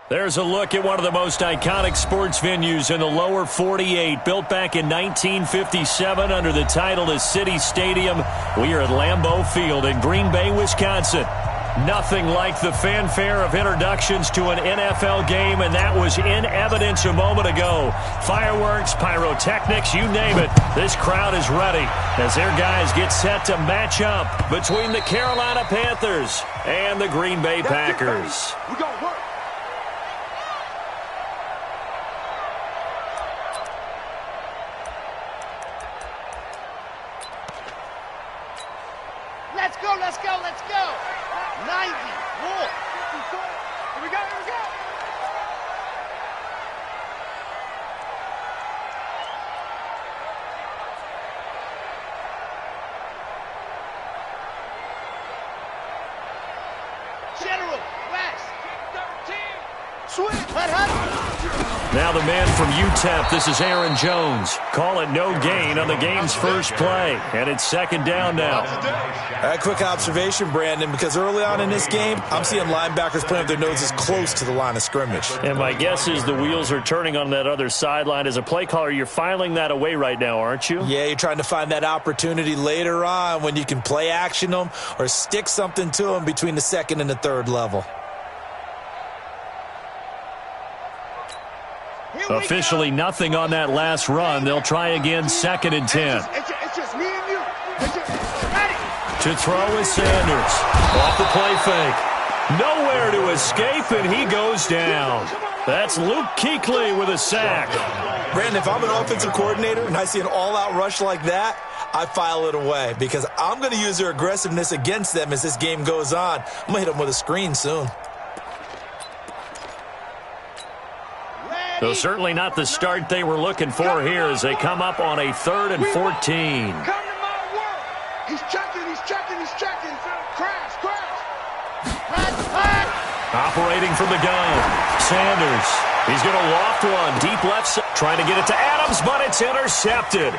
There's a look at one of the most iconic sports venues in the lower 48. Built back in 1957 under the title of City Stadium. We are at Lambeau Field in Green Bay, Wisconsin. Nothing like the fanfare of introductions to an NFL game, and that was in evidence a moment ago. Fireworks, pyrotechnics, you name it. This crowd is ready as their guys get set to match up between the Carolina Panthers and the Green Bay Packers. We gonna work. Let's go, let's go, let's go. 90, more. Here we go, here we go. General, West, 13. Switch, hut. Now the man from UTEP, this is Aaron Jones. Call it no gain on the game's first play, and it's second down now. A quick observation, Brandon, because early on in this game, I'm seeing linebackers playing with their noses close to the line of scrimmage. And my guess is the wheels are turning on that other sideline. As a play caller, you're filing that away right now, aren't you? Yeah, you're trying to find that opportunity later on when you can play action them or stick something to them between the second and the third level. Officially nothing on that last run. They'll try again, second and 10. It's just me and you. To throw is Sanders. Off the play fake. Nowhere to escape, and he goes down. That's Luke Kuechly with a sack. Brandon, if I'm an offensive coordinator and I see an all-out rush like that, I file it away because I'm going to use their aggressiveness against them as this game goes on. I'm going to hit them with a screen soon. Though certainly not the start they were looking for here as they come up on a 3rd and 14. Come to my work. He's checking. Crash. Operating from the gun. Sanders. He's going to loft one. Deep left side. Trying to get it to Adams, but it's intercepted.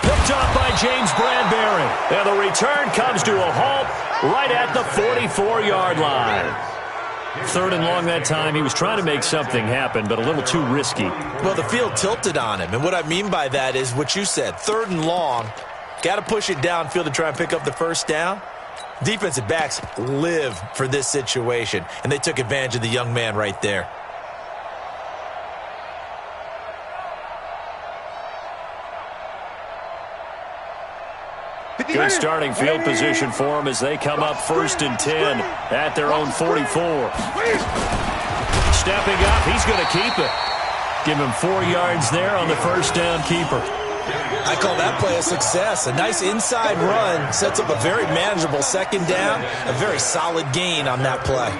Picked up by James Bradbury. And the return comes to a halt right at the 44-yard line. 3rd and long that time. He was trying to make something happen, but a little too risky. Well, the field tilted on him, and what I mean by that is what you said. 3rd and long, got to push it downfield to try and pick up the first down. Defensive backs live for this situation, and they took advantage of the young man right there. Good starting field position for them as they come up 1st and 10 at their own 44. Stepping up, he's going to keep it. Give him 4 yards there on the first down keeper. I call that play a success. A nice inside run sets up a very manageable second down, a very solid gain on that play.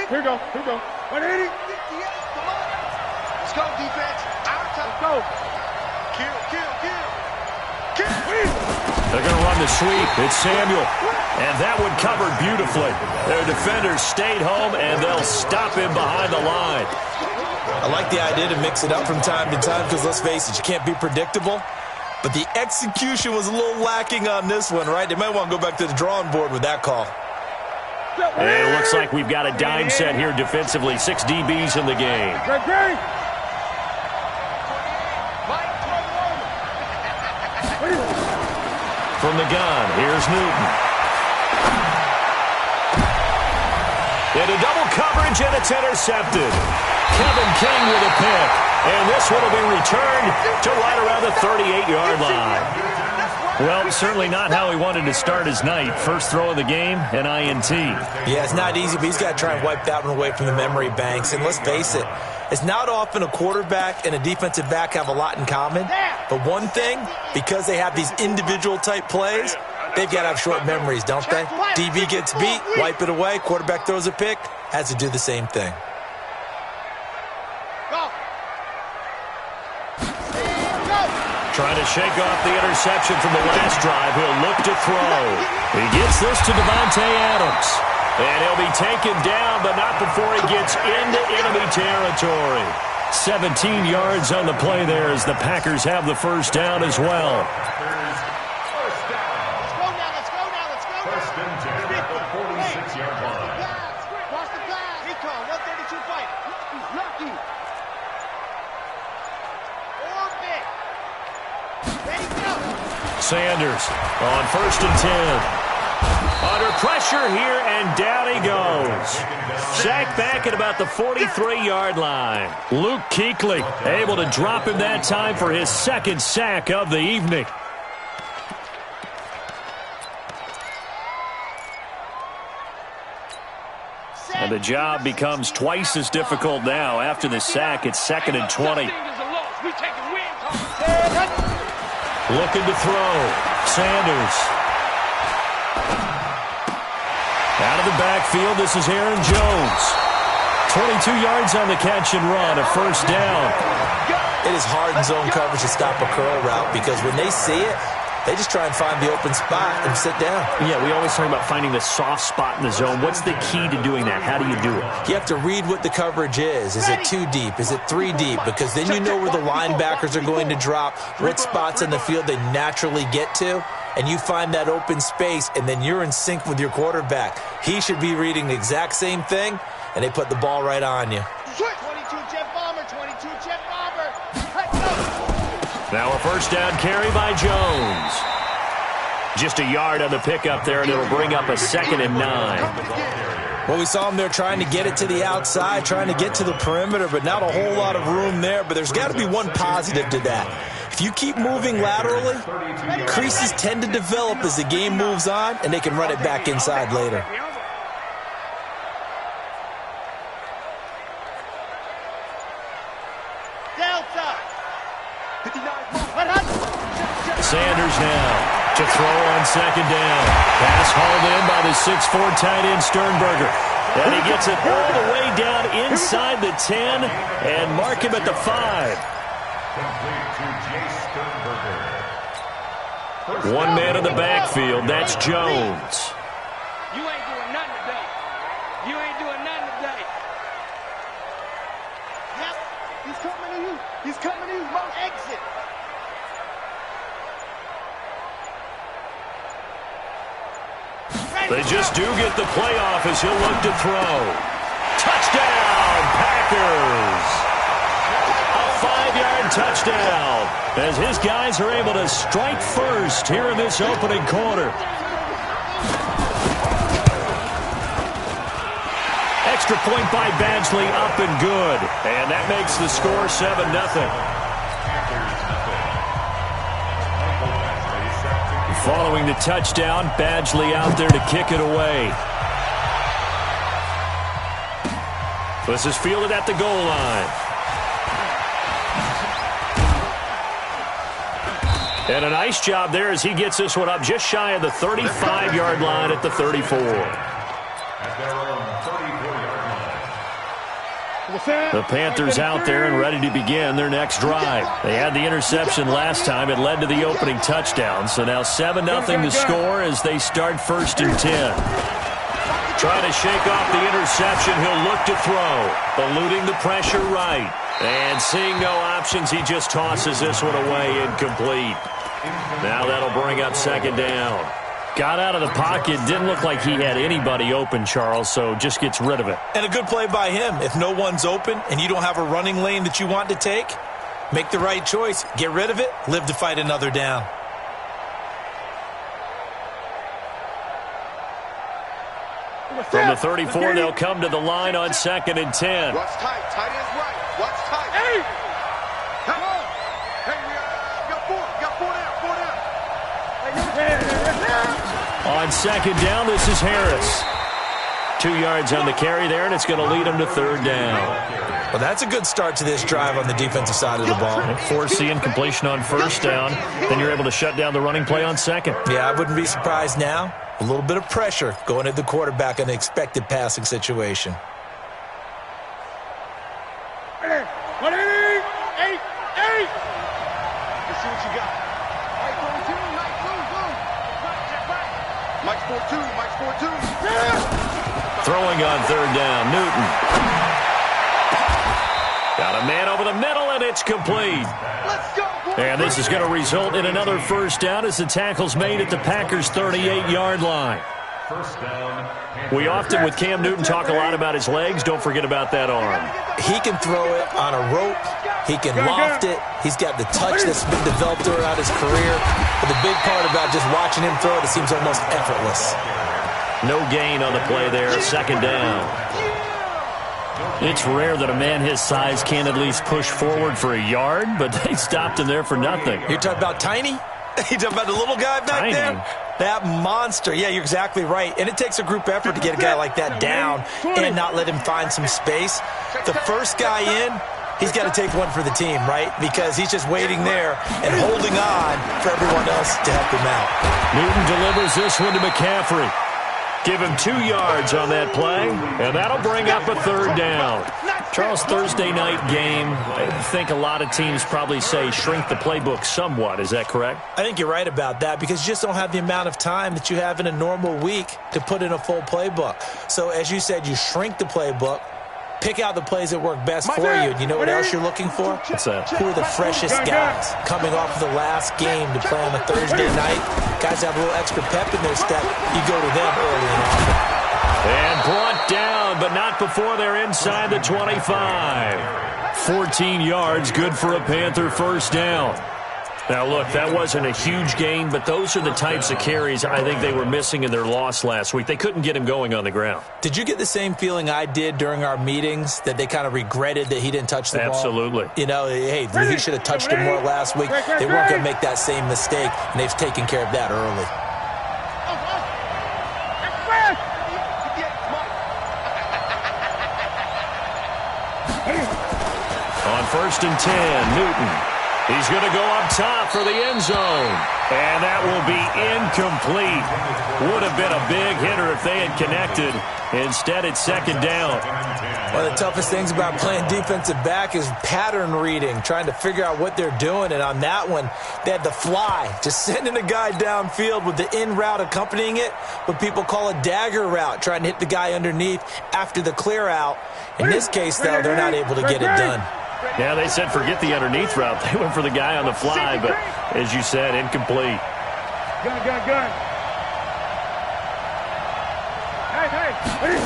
Here we go. 180. Come on. Let's go, defense. Our time. Let's go. Kill. They're going to run the sweep. It's Samuel. And that one covered beautifully. Their defenders stayed home, and they'll stop him behind the line. I like the idea to mix it up from time to time because, let's face it, you can't be predictable. But the execution was a little lacking on this one, right? They might want to go back to the drawing board with that call. And it looks like we've got a dime set here defensively. 6 DBs in the game. Great. From the gun, here's Newton. Into double coverage, and it's intercepted. Kevin King with a pick. And this one will be returned to right around the 38-yard line. Well, certainly not how he wanted to start his night. First throw of the game, an INT. Yeah, it's not easy, but he's got to try and wipe that one away from the memory banks. And let's face it, it's not often a quarterback and a defensive back have a lot in common. But one thing, because they have these individual type plays, they've got to have short memories, don't they? DB gets beat, wipe it away. Quarterback throws a pick, has to do the same thing. Trying to shake off the interception from the last drive. He'll look to throw. He gets this to Devontae Adams. And he'll be taken down, but not before he gets into enemy territory. 17 yards on the play there as the Packers have the first down as well. Let's go now. First and 10 at the 46-yard line. Cross the pass. Recon, 132 fight. Lucky. Orbit. Ready, go. Sanders on first and 10. Under pressure here, and down he goes. Sacked back at about the 43-yard line. Luke Kuechly able to drop him that time for his second sack of the evening. And the job becomes twice as difficult now. After the sack, it's 2nd and 20. Looking to throw. Sanders. Out of the backfield, this is Aaron Jones. 22 yards on the catch and run, a first down. It is hard in zone coverage to stop a curl route because when they see it, they just try and find the open spot and sit down. Yeah, we always talk about finding the soft spot in the zone. What's the key to doing that? How do you do it? You have to read what the coverage is. Is it 2 deep? Is it 3 deep? Because then you know where the linebackers are going to drop, what spots in the field they naturally get to, and you find that open space, and then you're in sync with your quarterback. He should be reading the exact same thing, and they put the ball right on you. 22 jet bomber, 22 jet bomber. Let's go. Now a first down carry by Jones. Just a yard on the pickup there, and it'll bring up a 2nd and 9. Well, we saw him there trying to get it to the outside, trying to get to the perimeter, but not a whole lot of room there. But there's got to be one positive to that. If you keep moving laterally, creases tend to develop as the game moves on, and they can run it back inside later. Delta. Sanders now to throw on 2nd down. Pass hauled in by the 6'4" tight end Sternberger. And he gets it all the way down inside the 10 and mark him at the 5. One man in the backfield. That's Jones. You ain't doing nothing today. You ain't doing nothing today. Yep. He's coming to you. He's coming to you. Mom, exit. They just do get the playoff as he'll look to throw. Touchdown, Packers! A 5-yard touchdown as his guys are able to strike first here in this opening quarter. Extra point by Badgley, up and good. And that makes the score 7-0. Following the touchdown, Badgley out there to kick it away. This is fielded at the goal line. And a nice job there as he gets this one up just shy of the 35-yard line at the 34. The Panthers out there and ready to begin their next drive. They had the interception last time. It led to the opening touchdown. So now 7-0 the score as they start 1st and 10. Trying to shake off the interception. He'll look to throw. Eluding the pressure right. And seeing no options, he just tosses this one away incomplete. Now that'll bring up 2nd down. Got out of the pocket. Didn't look like he had anybody open, Charles, so just gets rid of it. And a good play by him. If no one's open and you don't have a running lane that you want to take, make the right choice. Get rid of it. Live to fight another down. From the 34, they'll come to the line on 2nd and 10. What's tight? Tight is right. What's tight? Hey! Come on! Hey, we got 4. We got 4 down. 4 down. On 2nd down, this is Harris. 2 yards on the carry there, and it's going to lead him to 3rd down. Well, that's a good start to this drive on the defensive side of the ball. Foreseeing completion on 1st down, then you're able to shut down the running play on 2nd. Yeah, I wouldn't be surprised now. A little bit of pressure going at the quarterback in the expected passing situation. 180! 8! Let's see what you got. Mike's 4-2. Mike's 4-2. Throwing on third down, Newton. Got a man over the middle, and it's complete. Let's go. And this is going to result in another first down as the tackle's made at the Packers' 38-yard line. First down. We often, with Cam Newton, talk a lot about his legs. Don't forget about that arm. He can throw it on a rope. He can loft it. He's got the touch that's been developed throughout his career. But the big part about just watching him throw it seems almost effortless. No gain on the play there. Second down. It's rare that a man his size can't at least push forward for a yard, but they stopped him there for nothing. You're talking about Tiny? You're talking about the little guy back there? That monster. Yeah, you're exactly right. And it takes a group effort to get a guy like that down and not let him find some space. The first guy in, he's got to take one for the team, right? Because he's just waiting there and holding on for everyone else to help him out. Newton delivers this one to McCaffrey. Give him 2 yards on that play, and that'll bring up a third down. Charles, Thursday night game, I think a lot of teams probably say shrink the playbook somewhat. Is that correct? I think you're right about that because you just don't have the amount of time that you have in a normal week to put in a full playbook. So as you said, you shrink the playbook, pick out the plays that work best for you. And you know what else you're looking for? What's that? Who are the freshest guys coming off of the last game to play on a Thursday night? Guys have a little extra pep in their step. You go to them early and often. And brought down, but not before they're inside the 25. 14 yards, good for a Panther first down. Now, look, that wasn't a huge gain, but those are the types of carries I think they were missing in their loss last week. They couldn't get him going on the ground. Did you get the same feeling I did during our meetings, that they kind of regretted that he didn't touch the ball? Absolutely. You know, hey, he should have touched him more last week. They weren't going to make that same mistake, and they've taken care of that early. On first and 10, Newton. He's going to go up top for the end zone. And that will be incomplete. Would have been a big hitter if they had connected. Instead, it's second down. One of the toughest things about playing defensive back is pattern reading, trying to figure out what they're doing. And on that one, they had the fly, just sending a guy downfield with the in route accompanying it, what people call a dagger route, trying to hit the guy underneath after the clear out. In this case, though, they're not able to get it done. Yeah, they said forget the underneath route. They went for the guy on the fly, but as you said, incomplete. Gun. Hey.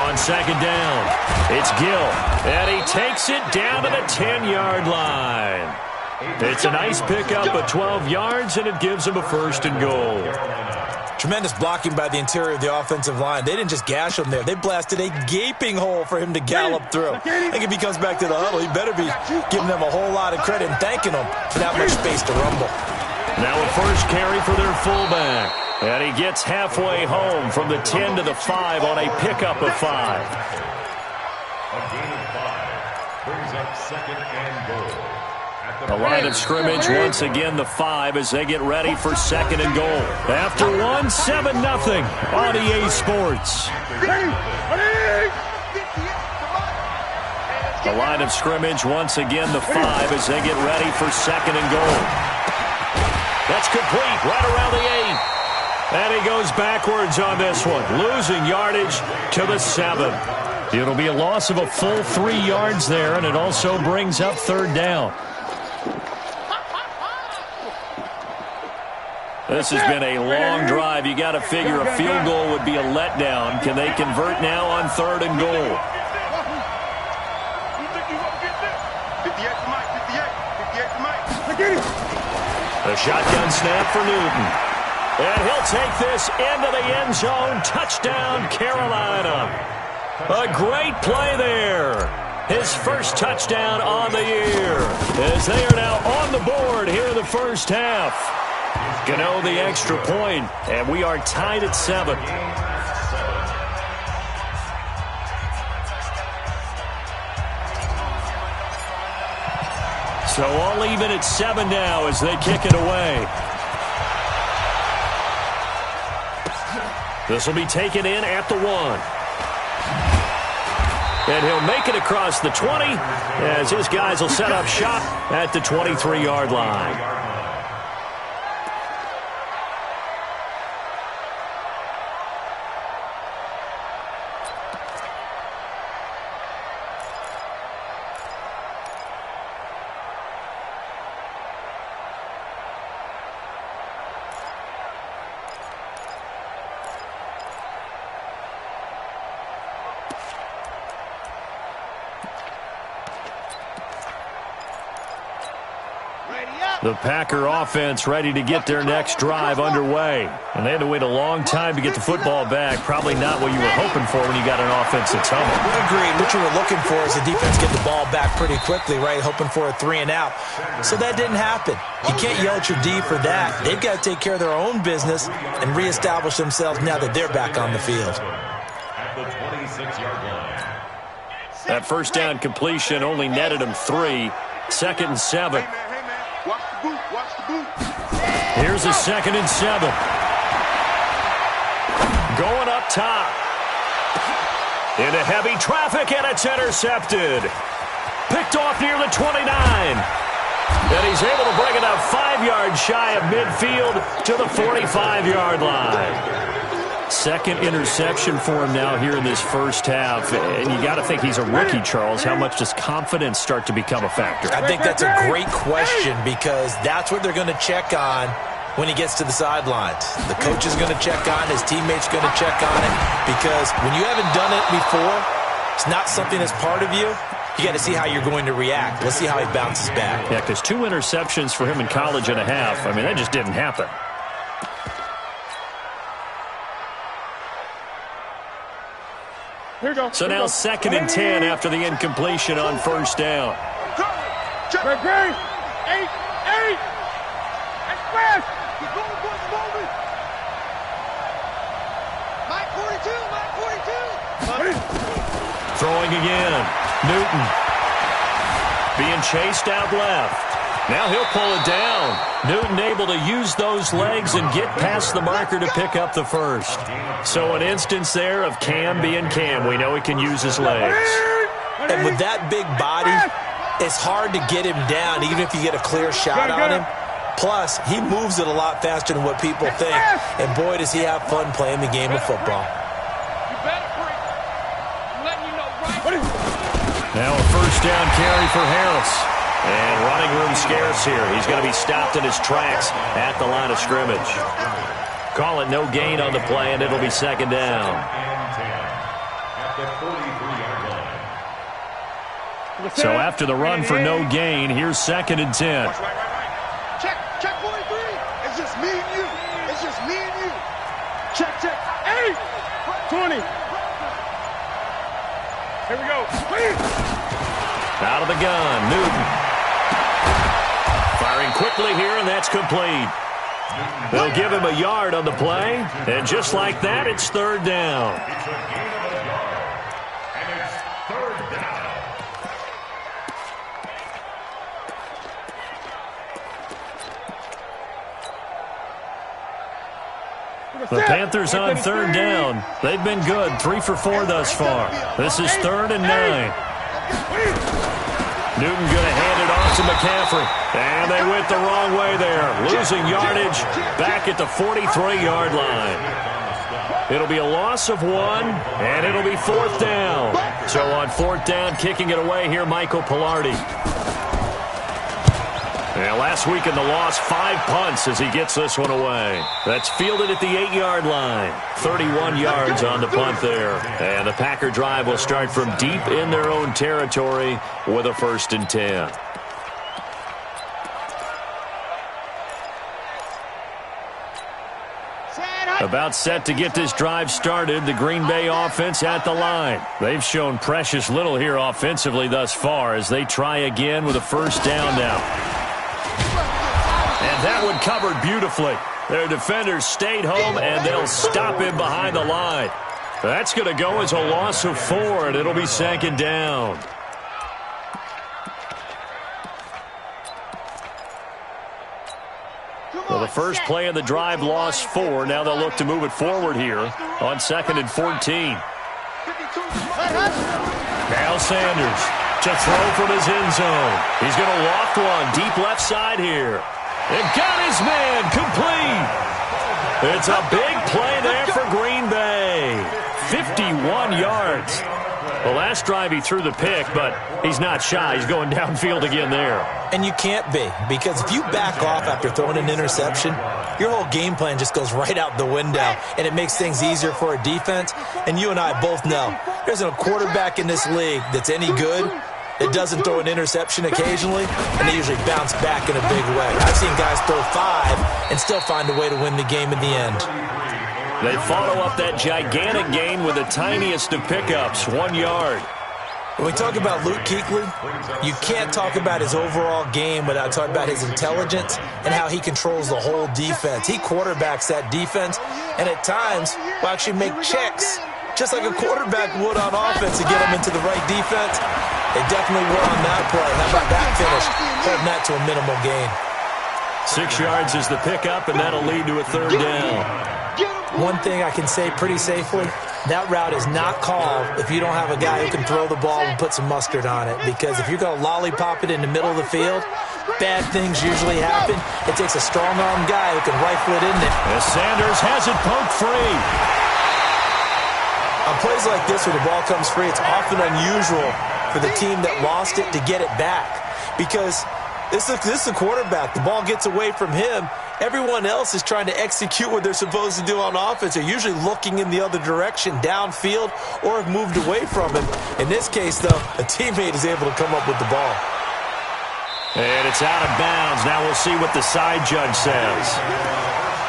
On second down, it's Gill, and he takes it down to the 10-yard line. It's a nice pickup of 12 yards, and it gives him a first and goal. Tremendous blocking by the interior of the offensive line. They didn't just gash him there. They blasted a gaping hole for him to gallop through. I think if he comes back to the huddle, he better be giving them a whole lot of credit and thanking them for that much space to rumble. Now a first carry for their fullback. And he gets halfway home from the 10 to the 5 on a pickup of 5. A gain of 5 brings up second and goal. The line of scrimmage once again the 5 as they get ready for second and goal. After one, 7-0 on EA Sports. The line of scrimmage once again the 5 as they get ready for second and goal. That's complete right around the 8. And he goes backwards on this one, losing yardage to the 7. It'll be a loss of a full 3 yards there, and it also brings up third down. This has been a long drive. You got to figure a field goal would be a letdown. Can they convert now on third and goal? 58 to Mike. The shotgun snap for Newton. And he'll take this into the end zone. Touchdown, Carolina. A great play there. His first touchdown on the year. As they are now on the board here in the first half. Gano the extra point, and we are tied at 7. So all even at 7 now as they kick it away. This will be taken in at the 1. And he'll make it across the 20 as his guys will set up shop at the 23-yard line. The Packer offense ready to get their next drive underway. And they had to wait a long time to get the football back. Probably not what you were hoping for when you got an offense that's humming. Agreed. What you were looking for is the defense get the ball back pretty quickly, right? Hoping for a 3-and-out. So that didn't happen. You can't yell at your D for that. They've got to take care of their own business and reestablish themselves now that they're back on the field. At the 26-yard line. That first down completion only netted him 3. 2nd and 7. Watch the boot. Watch the boot. Here's a 2nd and 7. Going up top. Into heavy traffic, and it's intercepted. Picked off near the 29. And he's able to bring it up 5 yards shy of midfield to the 45-yard line. Second interception for him now here in this first half. And you got to think he's a rookie, Charles. How much does confidence start to become a factor? I think that's a great question because that's what they're going to check on when he gets to the sidelines. The coach is going to check on, his teammates going to check on it, because when you haven't done it before, it's not something that's part of you. You got to see how you're going to react. Let's see how he bounces back. Yeah, because 2 interceptions for him in college and a half. I mean, that just didn't happen. Here we go. So now 2nd and 10 after the incompletion on first down. Great. 8. Express. He's going for the moment. Mike 42. Throwing again. Newton. Being chased out left. Now he'll pull it down. Newton able to use those legs and get past the marker to pick up the first. So an instance there of Cam being Cam. We know he can use his legs. And with that big body, it's hard to get him down, even if you get a clear shot on him. Plus, he moves it a lot faster than what people think. And boy, does he have fun playing the game of football. Now a first down carry for Harris. And running room scarce here. He's going to be stopped in his tracks at the line of scrimmage. Call it no gain on the play, and it'll be 2nd down. So after the run for no gain, here's 2nd and 10. Check 43. It's just me and you. It's just me and you. Check. 8. 20. Here we go. Out of the gun, Newton. Firing quickly here, and that's complete. They'll give him a yard on the play, and just like that, it's 3rd down. It's a gain of a yard, and it's 3rd down. The Panthers on 3rd down. They've been good, 3 for 4 thus far. This is 3rd and 9. Newton going to hand it off to McCaffrey. And they went the wrong way there. Losing yardage back at the 43-yard line. It'll be a loss of 1, and it'll be 4th down. So on 4th down, kicking it away here, Michael Pilardi. And last week in the loss, 5 punts as he gets this one away. That's fielded at the 8-yard line. 31 yards on the punt there. And the Packer drive will start from deep in their own territory with a 1st and 10. About set to get this drive started. The Green Bay offense at the line. They've shown precious little here offensively thus far as they try again with a 1st down now. And that one covered beautifully. Their defenders stayed home, and they'll stop him behind the line. That's going to go as a loss of 4, and it'll be 2nd down. Well, the first play of the drive lost 4. Now they'll look to move it forward here on 2nd and 14. Now Sanders to throw from his end zone. He's going to loft one deep left side here. And got his man complete. It's a big play there for Green Bay. 51 yards. The last drive he threw the pick, but he's not shy. He's going downfield again there. And you can't be, because if you back off after throwing an interception, your whole game plan just goes right out the window, and it makes things easier for a defense. And you and I both know there's a quarterback in this league that's any good that doesn't throw an interception occasionally, and they usually bounce back in a big way. I've seen guys throw 5 and still find a way to win the game in the end. They follow up that gigantic gain with the tiniest of pickups, 1 yard. When we talk about Luke Kuechly, you can't talk about his overall game without talking about his intelligence and how he controls the whole defense. He quarterbacks that defense, and at times will actually make checks, just like a quarterback would on offense, to get them into the right defense. They definitely were on that play. How about that finish? Holding that to a minimal gain. 6 yards is the pickup, and that'll lead to a 3rd down. One thing I can say pretty safely, that route is not called if you don't have a guy who can throw the ball and put some mustard on it. Because if you're going to lollipop it in the middle of the field, bad things usually happen. It takes a strong-arm guy who can rifle it in there. As Sanders has it poked free. On plays like this where the ball comes free, it's often unusual for the team that lost it to get it back. Because this is the quarterback. The ball gets away from him. Everyone else is trying to execute what they're supposed to do on offense. They're usually looking in the other direction, downfield, or have moved away from him. In this case, though, a teammate is able to come up with the ball. And it's out of bounds. Now we'll see what the side judge says.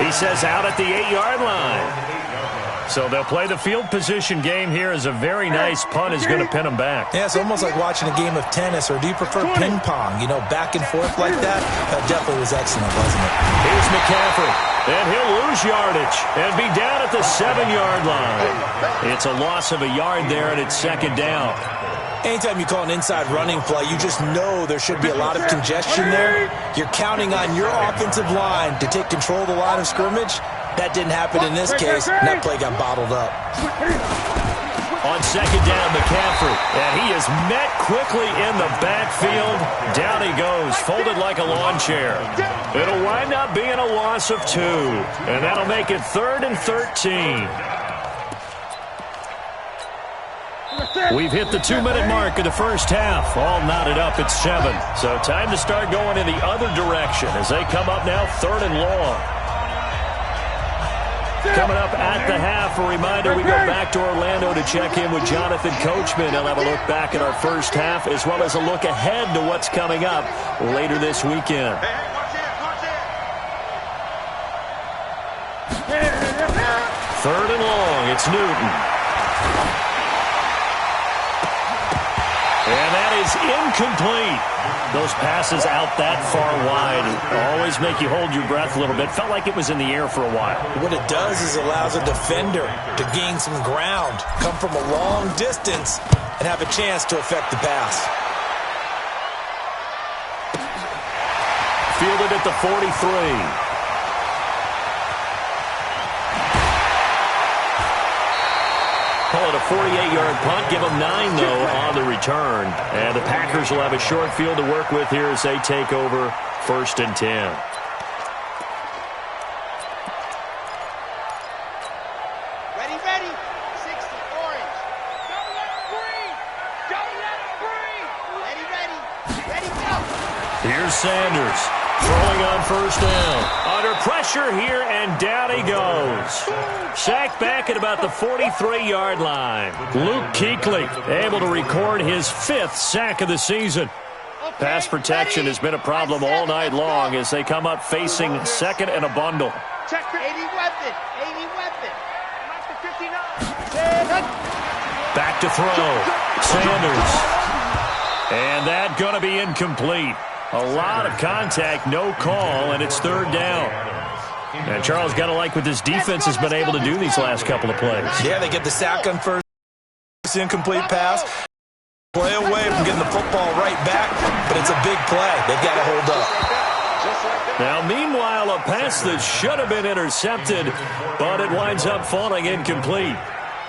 He says out at the 8-yard line. So they'll play the field position game here as a very nice punt is going to pin them back. Yeah, it's almost like watching a game of tennis, or do you prefer ping pong? You know, back and forth like that? That definitely was excellent, wasn't it? Here's McCaffrey, and he'll lose yardage and be down at the 7-yard line. It's a loss of a yard there, and it's 2nd down. Anytime you call an inside running play, you just know there should be a lot of congestion there. You're counting on your offensive line to take control of the line of scrimmage. That didn't happen in this case, and that play got bottled up. On 2nd down, McCaffrey, and he is met quickly in the backfield. Down he goes, folded like a lawn chair. It'll wind up being a loss of 2, and that'll make it 3rd and 13. We've hit the 2-minute mark of the first half. All knotted up at 7. So time to start going in the other direction as they come up now 3rd and long. Coming up at the half, a reminder, we go back to Orlando to check in with Jonathan Coachman. He'll have a look back at our first half as well as a look ahead to what's coming up later this weekend. 3rd and long, it's Newton. And that is incomplete. Those passes out that far wide always make you hold your breath a little bit. Felt like it was in the air for a while. What it does is allows a defender to gain some ground, come from a long distance, and have a chance to affect the pass. Fielded at the 43. Call it a 48-yard punt. Give them 9, though, on the return. And the Packers will have a short field to work with here as they take over 1st and 10. Ready, ready. 60, orange. Don't let him breathe. Don't let him breathe. Ready, ready. Ready, go. Here's Sanders throwing on 1st down. Under pressure here, and down he goes. Sacked back at about the 43-yard line. Luke Kuechly able to record his 5th sack of the season. Pass protection has been a problem all night long as they come up facing 2nd and a bundle. Check 80 weapon. 80 weapon. Mark the 59. Back to throw. Sanders. And that going to be incomplete. A lot of contact, no call, and it's 3rd down. And Charles, got to like what this defense has been able to do these last couple of plays. Yeah, they get the sack on first incomplete pass. Play away from getting the football right back, but it's a big play. They've got to hold up. Now, meanwhile, a pass that should have been intercepted, but it winds up falling incomplete.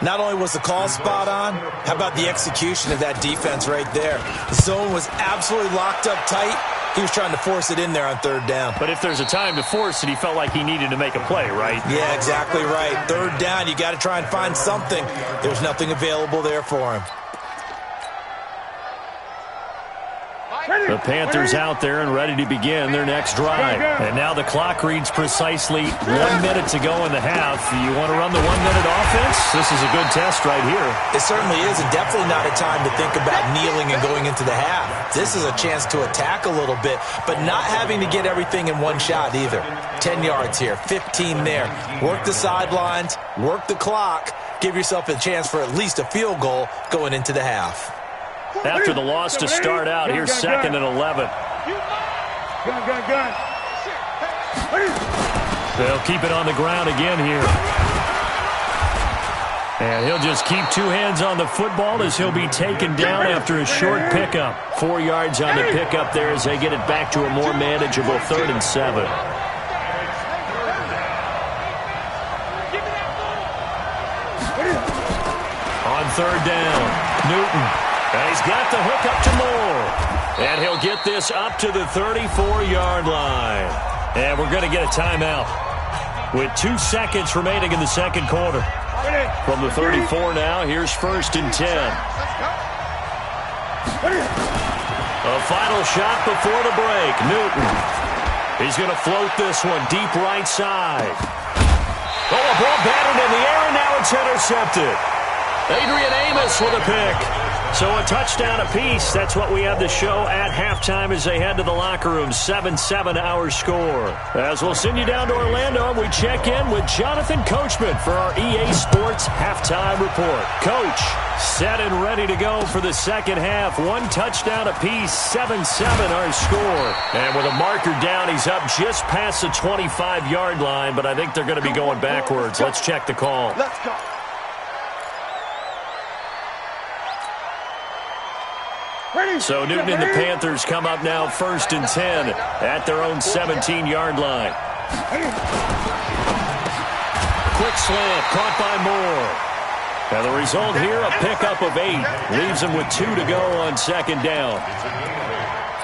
Not only was the call spot on, how about the execution of that defense right there? The zone was absolutely locked up tight. He was trying to force it in there on 3rd down. But if there's a time to force it, he felt like he needed to make a play, right? Yeah, exactly right. 3rd down, you got to try and find something. There's nothing available there for him. The The Panthers out there and ready to begin their next drive. And now the clock reads precisely 1 minute to go in the half. You want to run the 1 minute offense? This is a good test right here. It certainly is, and definitely not a time to think about kneeling and going into the half. This is a chance to attack a little bit, but not having to get everything in one shot either. 10 yards here, 15 there. Work the sidelines, work the clock, give yourself a chance for at least a field goal going into the half. After the loss to start out, here's 2nd and 11. Gun. They'll keep it on the ground again here. And he'll just keep 2 hands on the football as he'll be taken down after a short pickup. 4 yards on the pickup there as they get it back to a more manageable 3rd and 7. On 3rd down, Newton. And he's got the hook up to Moore. And he'll get this up to the 34-yard line. And we're going to get a timeout with 2 seconds remaining in the second quarter. From the 34 now, here's 1st and 10. A final shot before the break. Newton. He's going to float this one deep right side. Oh, a ball batted in the air, and now it's intercepted. Adrian Amos with a pick. So a touchdown apiece. That's what we have to show at halftime as they head to the locker room. 7-7 our score. As we'll send you down to Orlando, we check in with Jonathan Coachman for our EA Sports Halftime Report. Coach, set and ready to go for the second half. 1 touchdown apiece, 7-7 our score. And with a marker down, he's up just past the 25-yard line, but I think they're going to be going backwards. Let's check the call. Let's go. So Newton and the Panthers come up now 1st and 10 at their own 17-yard line. Quick slant caught by Moore. And the result here, a pickup of 8. Leaves them with 2 to go on 2nd down.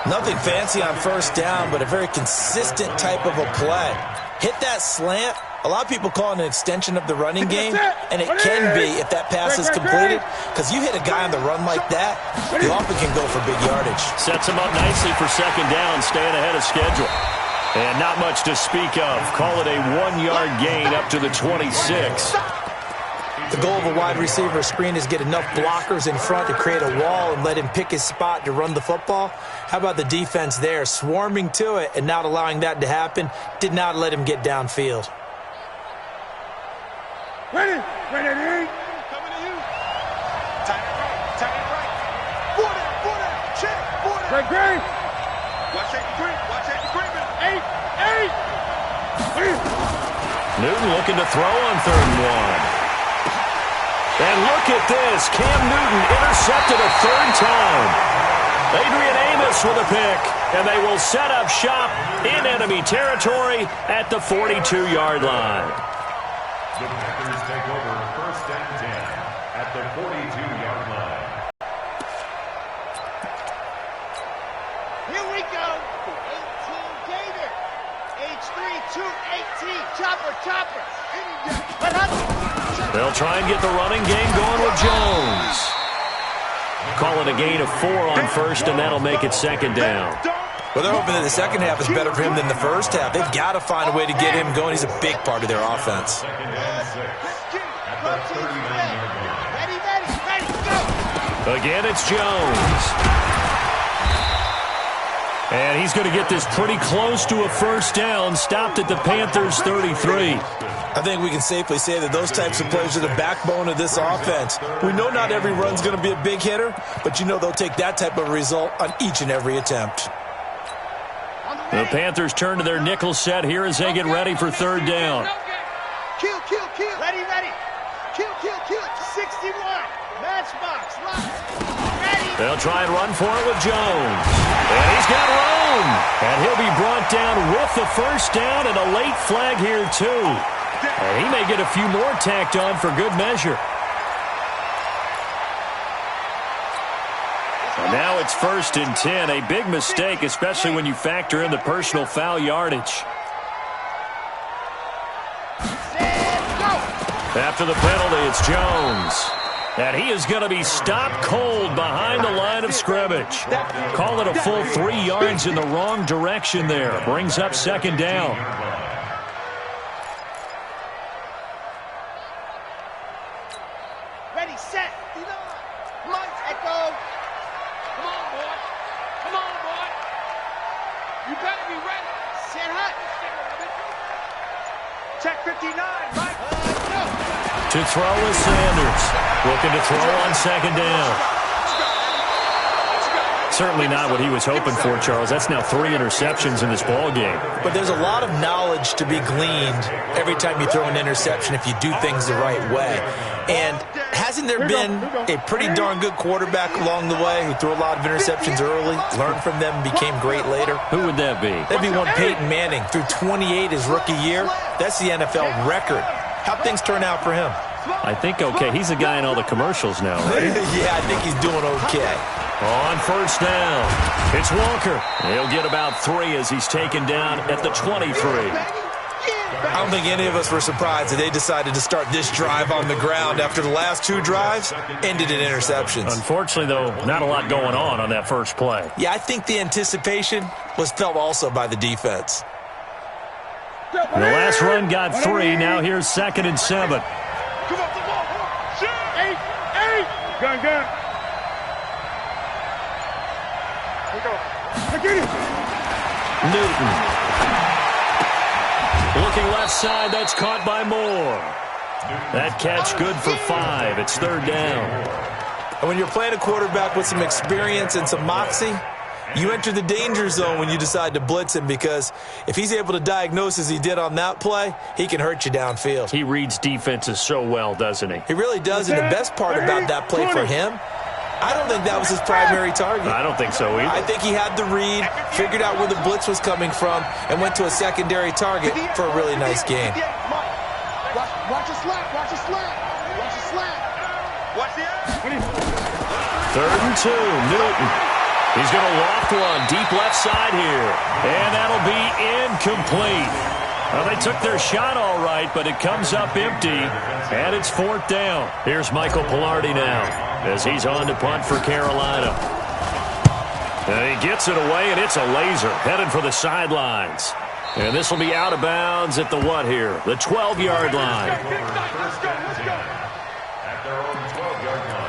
Nothing fancy on 1st down, but a very consistent type of a play. Hit that slant. A lot of people call it an extension of the running game, and it can be if that pass is completed, because you hit a guy on the run like that, you often can go for big yardage. Sets him up nicely for 2nd down, staying ahead of schedule. And not much to speak of. Call it a 1-yard gain up to the 26. The goal of a wide receiver screen is get enough blockers in front to create a wall and let him pick his spot to run the football. How about the defense there, swarming to it and not allowing that to happen? Did not let him get downfield. Ready, D. Coming to you. Tight and right. Border, check, border. Great. Watch the green, man. 8. Newton looking to throw on 3rd and 1. And look at this. Cam Newton intercepted a 3rd time. Adrian Amos with a pick. And they will set up shop in enemy territory at the 42-yard line. The Panthers take over 1st and 10 at the 42-yard line. Here we go. 18 Gator. H3 218. Chopper. They'll try and get the running game going with Jones. Calling a gain of 4 on 1st, and that'll make it 2nd down. Well, they're hoping that the second half is better for him than the first half. They've got to find a way to get him going. He's a big part of their offense. 2nd and 6 at the 39-yard line. Ready, go. Again, it's Jones. And he's going to get this pretty close to a 1st down, stopped at the Panthers' 33. I think we can safely say that those types of plays are the backbone of this offense. We know not every run's going to be a big hitter, but you know they'll take that type of result on each and every attempt. The Panthers turn to their nickel set here as they get ready for 3rd down. Kill. Ready. Kill. 61. Matchbox. Ready. They'll try and run for it with Jones. And he's got room. And he'll be brought down with the 1st down and a late flag here, too. And he may get a few more tacked on for good measure. And now it's 1st and 10. A big mistake, especially when you factor in the personal foul yardage. Set, go. After the penalty, it's Jones. And he is going to be stopped cold behind the line of scrimmage. Call it a full 3 yards in the wrong direction there. Brings up second down. Ready, set. Lights, echo. Come on, boy. Come on, boy. You better be ready. Set hut. Check 59, right? To throw is Sanders. Looking to throw on second down. Certainly not what he was hoping for, Charles. That's now 3 interceptions in this ball game. But there's a lot of knowledge to be gleaned every time you throw an interception if you do things the right way. And hasn't there been a pretty darn good quarterback along the way who threw a lot of interceptions early, learned from them, and became great later? Who would that be? That'd be one Peyton Manning. Threw 28 his rookie year. That's the NFL record. How'd things turn out for him? I think okay. He's a guy in all the commercials now, right? Yeah, I think he's doing okay. On first down, it's Walker. He'll get about 3 as he's taken down at the 23. I don't think any of us were surprised that they decided to start this drive on the ground after the last 2 drives ended in interceptions. Unfortunately, though, not a lot going on that first play. Yeah, I think the anticipation was felt also by the defense. The last run got 3. Now here's 2nd and 7. Come on, come on, come on. 8. Gun. Here we go. Get it. Newton. Looking left side, that's caught by Moore. That catch good for 5. It's 3rd down. And when you're playing a quarterback with some experience and some moxie, you enter the danger zone when you decide to blitz him, because if he's able to diagnose as he did on that play, he can hurt you downfield. He reads defenses so well, doesn't he? He really does, and the best part about that play for him, I don't think that was his primary target. I don't think so either. I think he had the read, figured out where the blitz was coming from, and went to a secondary target for a really nice gain. Watch a slap. Watch a slap. Watch a slap. Watch the 3rd and 2, Newton. He's going to loft one deep left side here. And that'll be incomplete. Well, they took their shot all right, but it comes up empty. And it's 4th down. Here's Michael Pilardi now as he's on to punt for Carolina. And he gets it away, and it's a laser headed for the sidelines. And this will be out of bounds at the what here? The 12-yard line. At their own 12-yard line.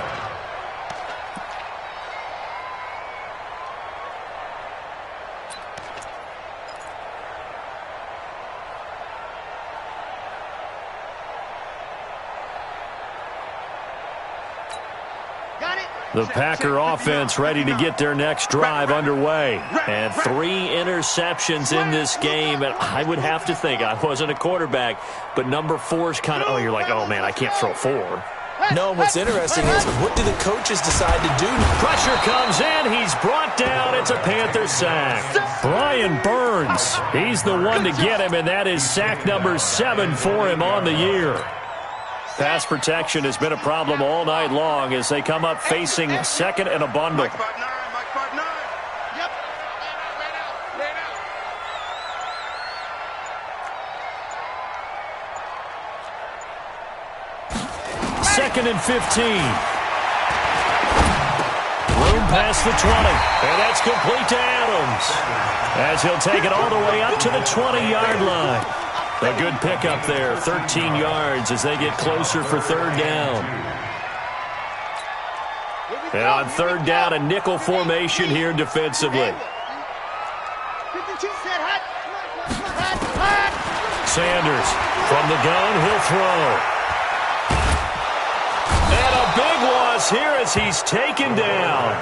The Packer offense ready to get their next drive underway. And 3 interceptions in this game. And I would have to think, I wasn't a quarterback, but number 4's kind of, you're like, oh, man, I can't throw 4. No, what's interesting is, what do the coaches decide to do? Pressure comes in. He's brought down. It's a Panther sack. Brian Burns, he's the one to get him, and that is sack number 7 for him on the year. Pass protection has been a problem all night long as they come up facing 2nd and a bundle. Mike 5-9. Yep. Lay it out. 2nd and 15. Room past the 20. And that's complete to Adams, as he'll take it all the way up to the 20-yard line. A good pickup there, 13 yards as they get closer for 3rd down. And on 3rd down, a nickel formation here defensively. Sanders from the gun, he'll throw. And a big loss here as he's taken down.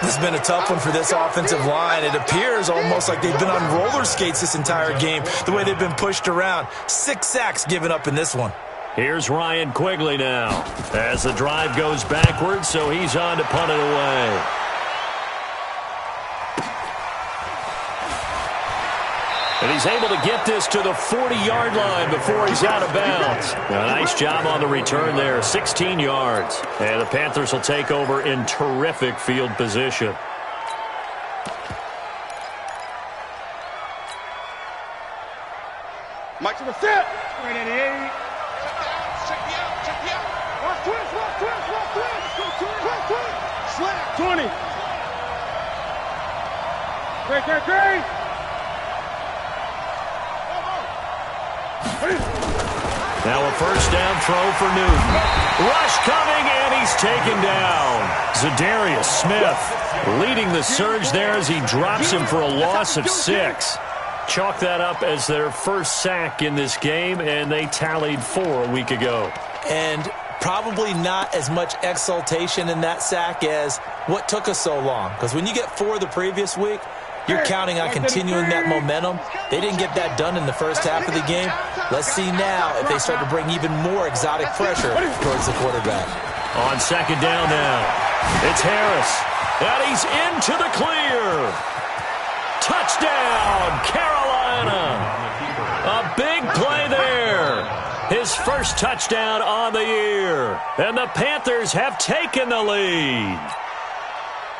This has been a tough one for this offensive line. It appears almost like they've been on roller skates this entire game, the way they've been pushed around. 6 sacks given up in this one. Here's Ryan Quigley now as the drive goes backwards, so he's on to punt it away. And he's able to get this to the 40-yard line before he's out of bounds. A nice job on the return there, 16 yards. And the Panthers will take over in terrific field position. Mike to the set. Right at 80. Check me out. Slap. 20. Great. Now a first down throw for Newton. Rush coming, and he's taken down. Zadarius Smith leading the surge there as he drops him for a loss of 6. Chalk that up as their first sack in this game, and they tallied 4 a week ago. And probably not as much exultation in that sack as what took us so long. Because when you get 4 the previous week, you're counting on continuing that momentum. They didn't get that done in the first half of the game. Let's see now if they start to bring even more exotic pressure towards the quarterback. On second down now, it's Harris. And he's into the clear. Touchdown, Carolina. A big play there. His first touchdown on the year. And the Panthers have taken the lead.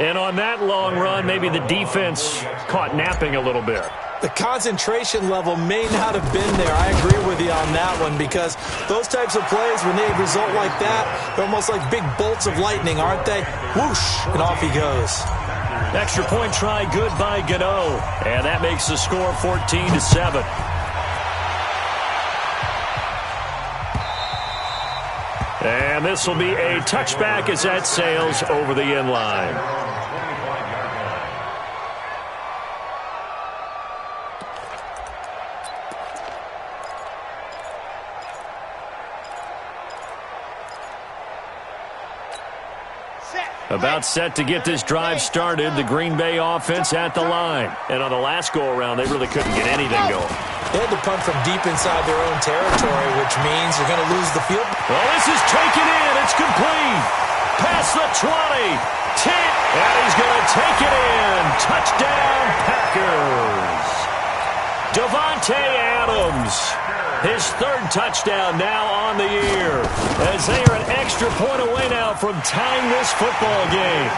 And on that long run, maybe the defense caught napping a little bit. The concentration level may not have been there. I agree with you on that one, because those types of plays, when they result like that, they're almost like big bolts of lightning, aren't they? Whoosh, and off he goes. Extra point try, good by Gano. And that makes the score 14-7. And this will be a touchback as that sails over the end line. About set to get this drive started. The Green Bay offense at the line. And on the last go-around, they really couldn't get anything going. They had to punt from deep inside their own territory, which means they're going to lose the field. Well, this is taken in. It's complete. Past the 20. 10. And he's going to take it in. Touchdown, Packers. Davante Adams. His third touchdown now on the year, as they are an extra point away now from tying this football game.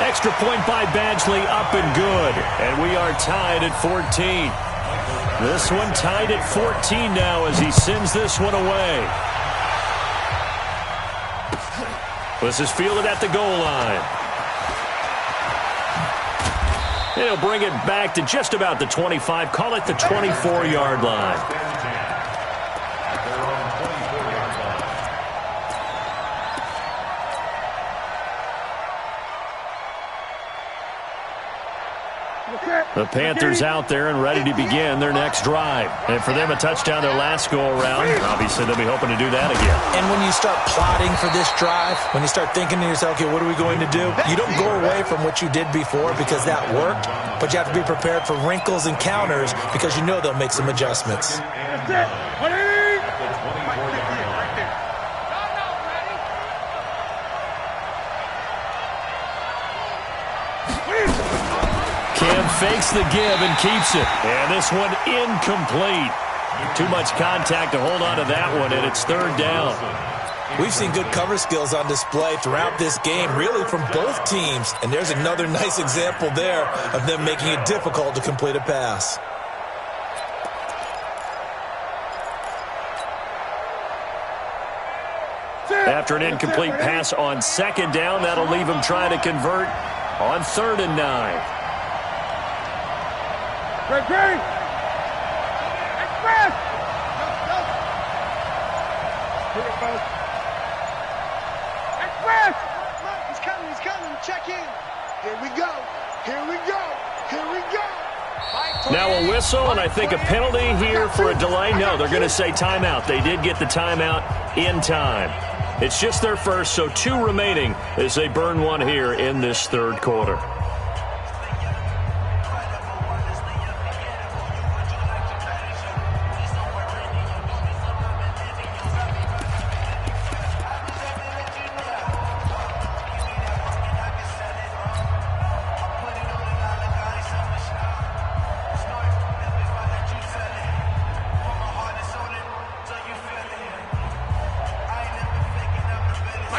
Extra point by Badgley up and good, and we are tied at 14. This one tied at 14 now as he sends this one away. This is fielded at the goal line. And he'll bring it back to just about the 25, call it the 24-yard line. The Panthers out there and ready to begin their next drive. And for them, a touchdown their last go-around. Obviously, they'll be hoping to do that again. And when you start plotting for this drive, when you start thinking to yourself, okay, what are we going to do? You don't go away from what you did before because that worked, but you have to be prepared for wrinkles and counters because you know they'll make some adjustments. Cam fakes the give and keeps it. And this one incomplete. Too much contact to hold on to that one, and it's third down. We've seen good cover skills on display throughout this game, really from both teams. And there's another nice example there of them making it difficult to complete a pass. After an incomplete pass on second down, that'll leave him trying to convert on 3rd and 9. Great. Express. Express. He's coming. Check in. Here we go. Now a whistle, and I think a penalty here for a delay. No, they're going to say timeout. They did get the timeout in time. It's just their first, so 2 remaining as they burn one here in this third quarter.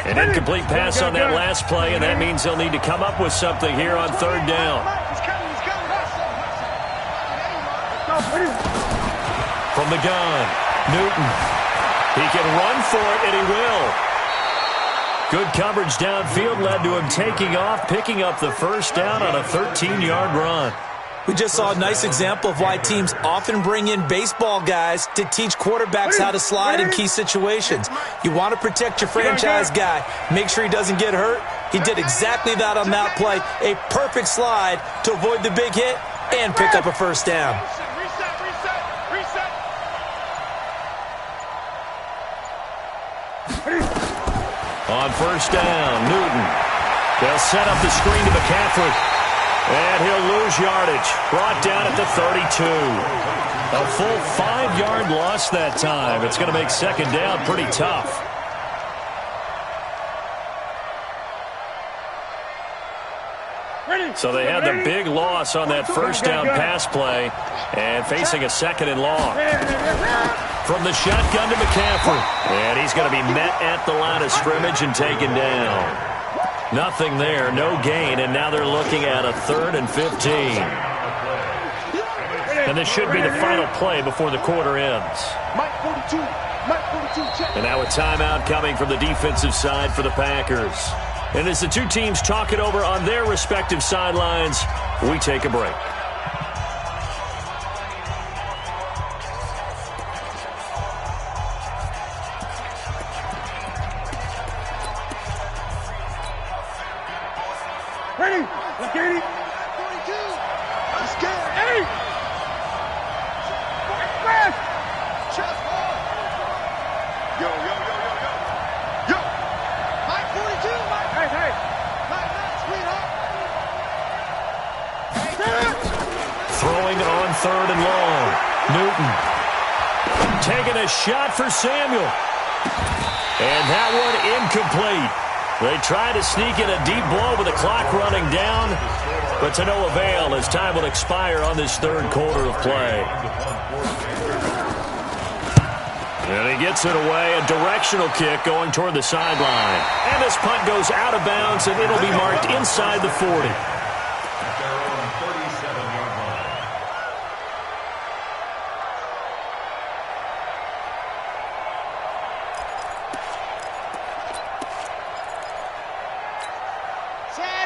An incomplete pass on that last play, and that means they'll need to come up with something here on 3rd down. From the gun, Newton. He can run for it, and he will. Good coverage downfield led to him taking off, picking up the first down on a 13-yard run. We just saw a nice example of why teams often bring in baseball guys to teach quarterbacks how to slide in key situations. You want to protect your franchise guy. Make sure he doesn't get hurt. He did exactly that on that play. A perfect slide to avoid the big hit and pick up a first down. On first down, Newton. They'll set up the screen to McCaffrey. And he'll lose yardage. Brought down at the 32. A full 5-yard loss that time. It's going to make second down pretty tough. So they had the big loss on that first down pass play and facing a second and long. From the shotgun to McCaffrey. And he's going to be met at the line of scrimmage and taken down. Nothing there, no gain, and now they're looking at a 3rd and 15. And this should be the final play before the quarter ends. And now a timeout coming from the defensive side for the Packers. And as the two teams talk it over on their respective sidelines, we take a break. Ready? Let's get it. 42. Let's get it. Hey! Fast! Chest ball. Yo. Mike 42, Mike. Hey. Mike, sweetheart. Throwing on 3rd and long. Newton. Taking a shot for Samuel. And that one incomplete. They try to sneak in a deep blow with the clock running down, but to no avail as time will expire on this third quarter of play. And he gets it away, a directional kick going toward the sideline. And this punt goes out of bounds, and it'll be marked inside the 40.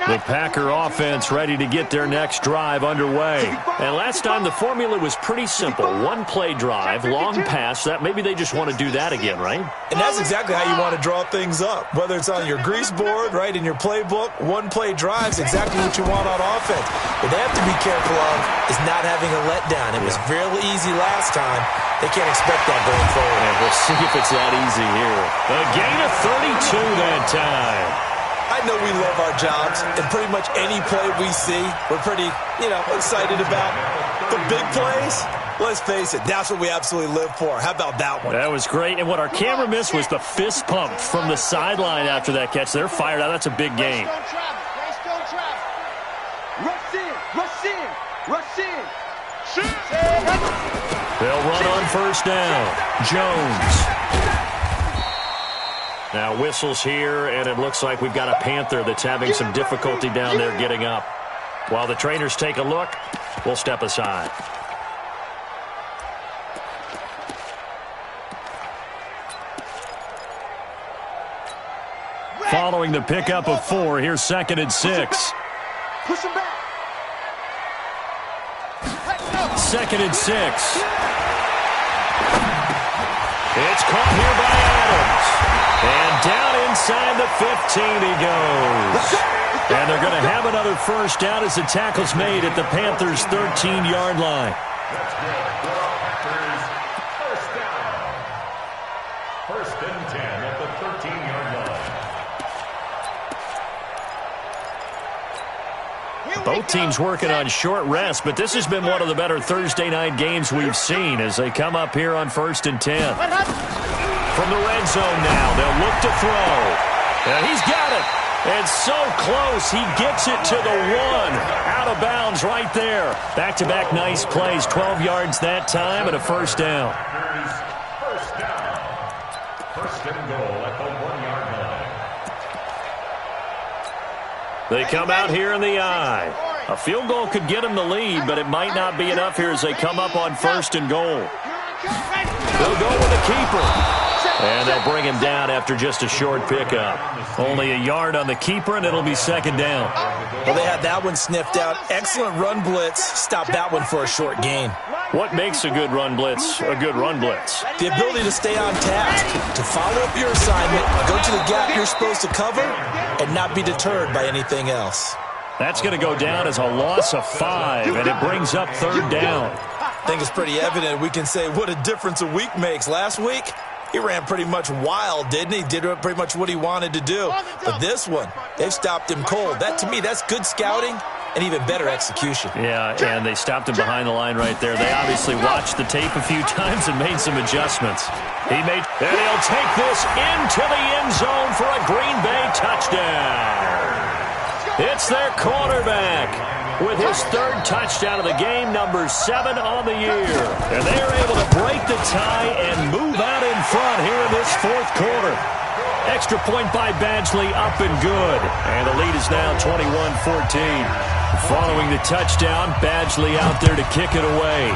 The Packer offense ready to get their next drive underway. And last time the formula was pretty simple. One-play drive, long pass. That maybe they just want to do that again, right? And that's exactly how you want to draw things up. Whether it's on your grease board, right, in your playbook, one-play drives exactly what you want on offense. What they have to be careful of is not having a letdown. It was fairly easy last time. They can't expect that going forward. And we'll see if it's that easy here. A gain of 32 that time. I know we love our jobs, and pretty much any play we see, we're pretty, excited about. The big plays, let's face it, that's what we absolutely live for. How about that one? That was great, and what our camera missed was the fist pump from the sideline after that catch. They're fired out. That's a big game. Rush in. They'll run on first down. Jones. Now whistles here, and it looks like we've got a Panther that's having some difficulty down there getting up. While the trainers take a look, we'll step aside. Following the pickup of 4, here's 2nd and 6. Push him back. 2nd and 6. It's caught here by Adams. And down inside the 15 he goes. And they're going to have another first down as the tackle's made at the Panthers' 13-yard line. First and 10 at the 13-yard line. Both teams working on short rest, but this has been one of the better Thursday night games we've seen as they come up here on 1st and 10. From the red zone now, they'll look to throw. And he's got it. And so close, he gets it to the 1. Out of bounds right there. Back-to-back nice plays, 12 yards that time and a first down. First down. First and goal at the 1-yard line. They come out here in the eye. A field goal could get them the lead, but it might not be enough here as they come up on 1st and goal. They'll go with a keeper. And they'll bring him down after just a short pickup. Only a yard on the keeper, and it'll be second down. Well, they had that one sniffed out. Excellent run blitz. Stop that one for a short gain. What makes a good run blitz a good run blitz? The ability to stay on task, to follow up your assignment, go to the gap you're supposed to cover, and not be deterred by anything else. That's going to go down as a loss of 5, and it brings up third down. I think it's pretty evident. We can say what a difference a week makes. Last week, he ran pretty much wild, didn't he? Did pretty much what he wanted to do. But this one, they've stopped him cold. That, to me, that's good scouting and even better execution. Yeah, and they stopped him behind the line right there. They obviously watched the tape a few times and made some adjustments. And he'll take this into the end zone for a Green Bay touchdown. It's their quarterback with his third touchdown of the game, number 7 on the year. And they are able to break the tie and move out in front here in this fourth quarter. Extra point by Badgley, up and good. And the lead is now 21-14. Following the touchdown, Badgley out there to kick it away.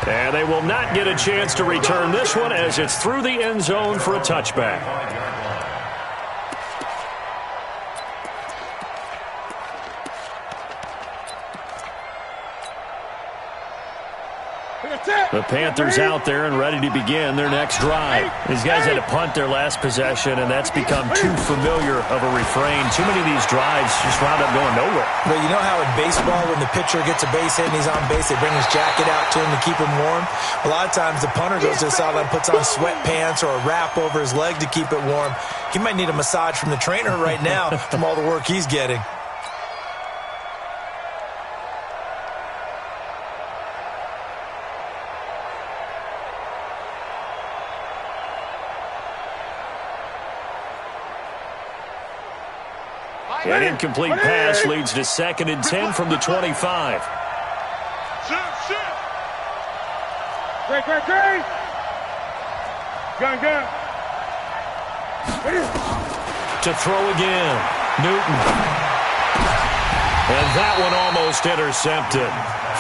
And they will not get a chance to return this one as it's through the end zone for a touchback. The Panthers out there and ready to begin their next drive. These guys had to punt their last possession, and that's become too familiar of a refrain. Too many of these drives just wound up going nowhere. But you know how in baseball, when the pitcher gets a base hit and he's on base, they bring his jacket out to him to keep him warm? A lot of times the punter goes to the sideline, puts on sweatpants or a wrap over his leg to keep it warm. He might need a massage from the trainer right now from all the work he's getting. An incomplete pass leads to 2nd and 10 from the 25. Great. Gun. To throw again. Newton. And that one almost intercepted.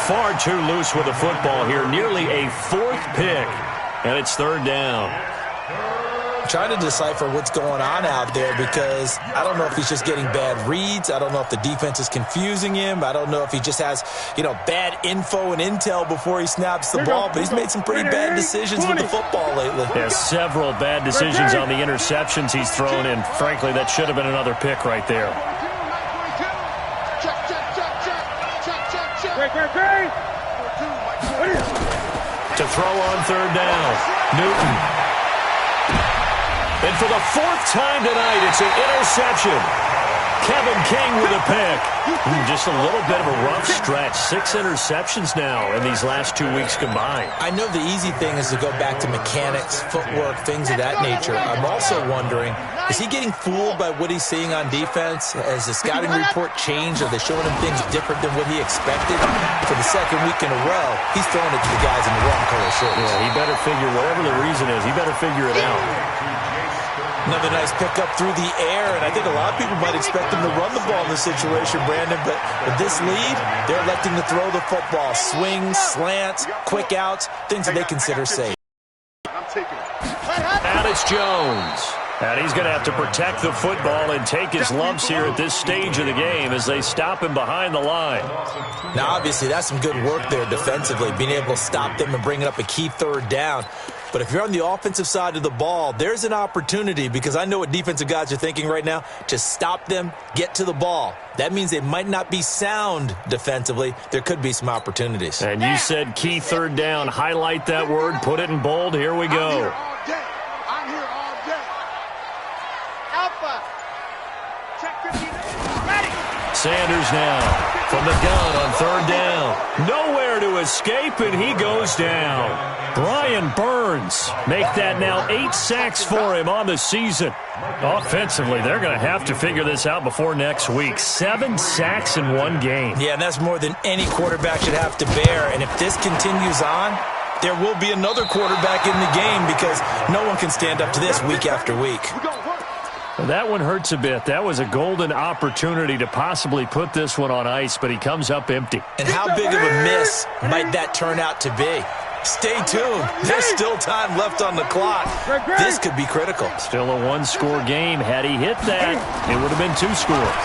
Far too loose with the football here. Nearly a 4th pick. And it's third down. Trying to decipher what's going on out there because I don't know if he's just getting bad reads. I don't know if the defense is confusing him. I don't know if he just has, bad info and intel before he snaps the ball. But he's made some pretty bad decisions with the football lately. Yeah, several bad decisions on the interceptions he's thrown, and frankly, that should have been another pick right there. To throw on third down, Newton. And for the 4th time tonight, it's an interception. Kevin King with a pick. Just a little bit of a rough stretch. 6 interceptions now in these last 2 weeks combined. I know the easy thing is to go back to mechanics, footwork, things of that nature. I'm also wondering, is he getting fooled by what he's seeing on defense? Has the scouting report changed? Are they showing him things different than what he expected? For the 2nd week in a row, he's throwing it to the guys in the wrong color shirts. Yeah, he better figure, whatever the reason is, he better figure it out. Another nice pickup through the air, and I think a lot of people might expect him to run the ball in this situation, Brandon, but with this lead, they're electing to throw the football. Swings, slants, quick outs, things that they consider safe. And it's Jones. And he's going to have to protect the football and take his lumps here at this stage of the game as they stop him behind the line. Now, obviously, that's some good work there defensively, being able to stop them and bring it up a key third down. But if you're on the offensive side of the ball, there's an opportunity, because I know what defensive guys are thinking right now, to stop them, get to the ball. That means they might not be sound defensively. There could be some opportunities. And you said key third down. Highlight that word. Put it in bold. Here we go. I'm here all day. Alpha. Check 15. Ready. Sanders now from the gun on third down. Nowhere to escape, and he goes down. Brian Burns make that now 8 sacks for him on the season. Offensively, they're going to have to figure this out before next week. 7 sacks in one game. Yeah, and that's more than any quarterback should have to bear. And if this continues on, there will be another quarterback in the game, because no one can stand up to this week after week. That one hurts a bit. That was a golden opportunity to possibly put this one on ice, but he comes up empty. And how big of a miss might that turn out to be? Stay tuned. There's still time left on the clock. This could be critical. Still a one-score game. Had he hit that, it would have been 2 scores.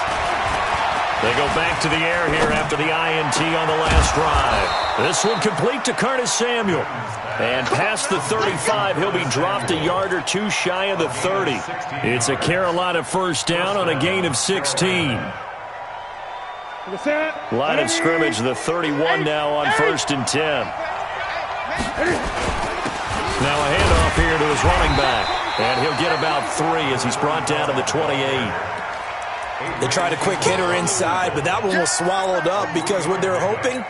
They go back to the air here after the INT on the last drive. This one complete to Curtis Samuel. And past the 35, he'll be dropped a yard or 2 shy of the 30. It's a Carolina first down on a gain of 16. Line of scrimmage, the 31 now on 1st and 10. Now a handoff here to his running back. And he'll get about 3 as he's brought down to the 28. They tried a quick hitter inside, but that one was swallowed up because what they're hoping,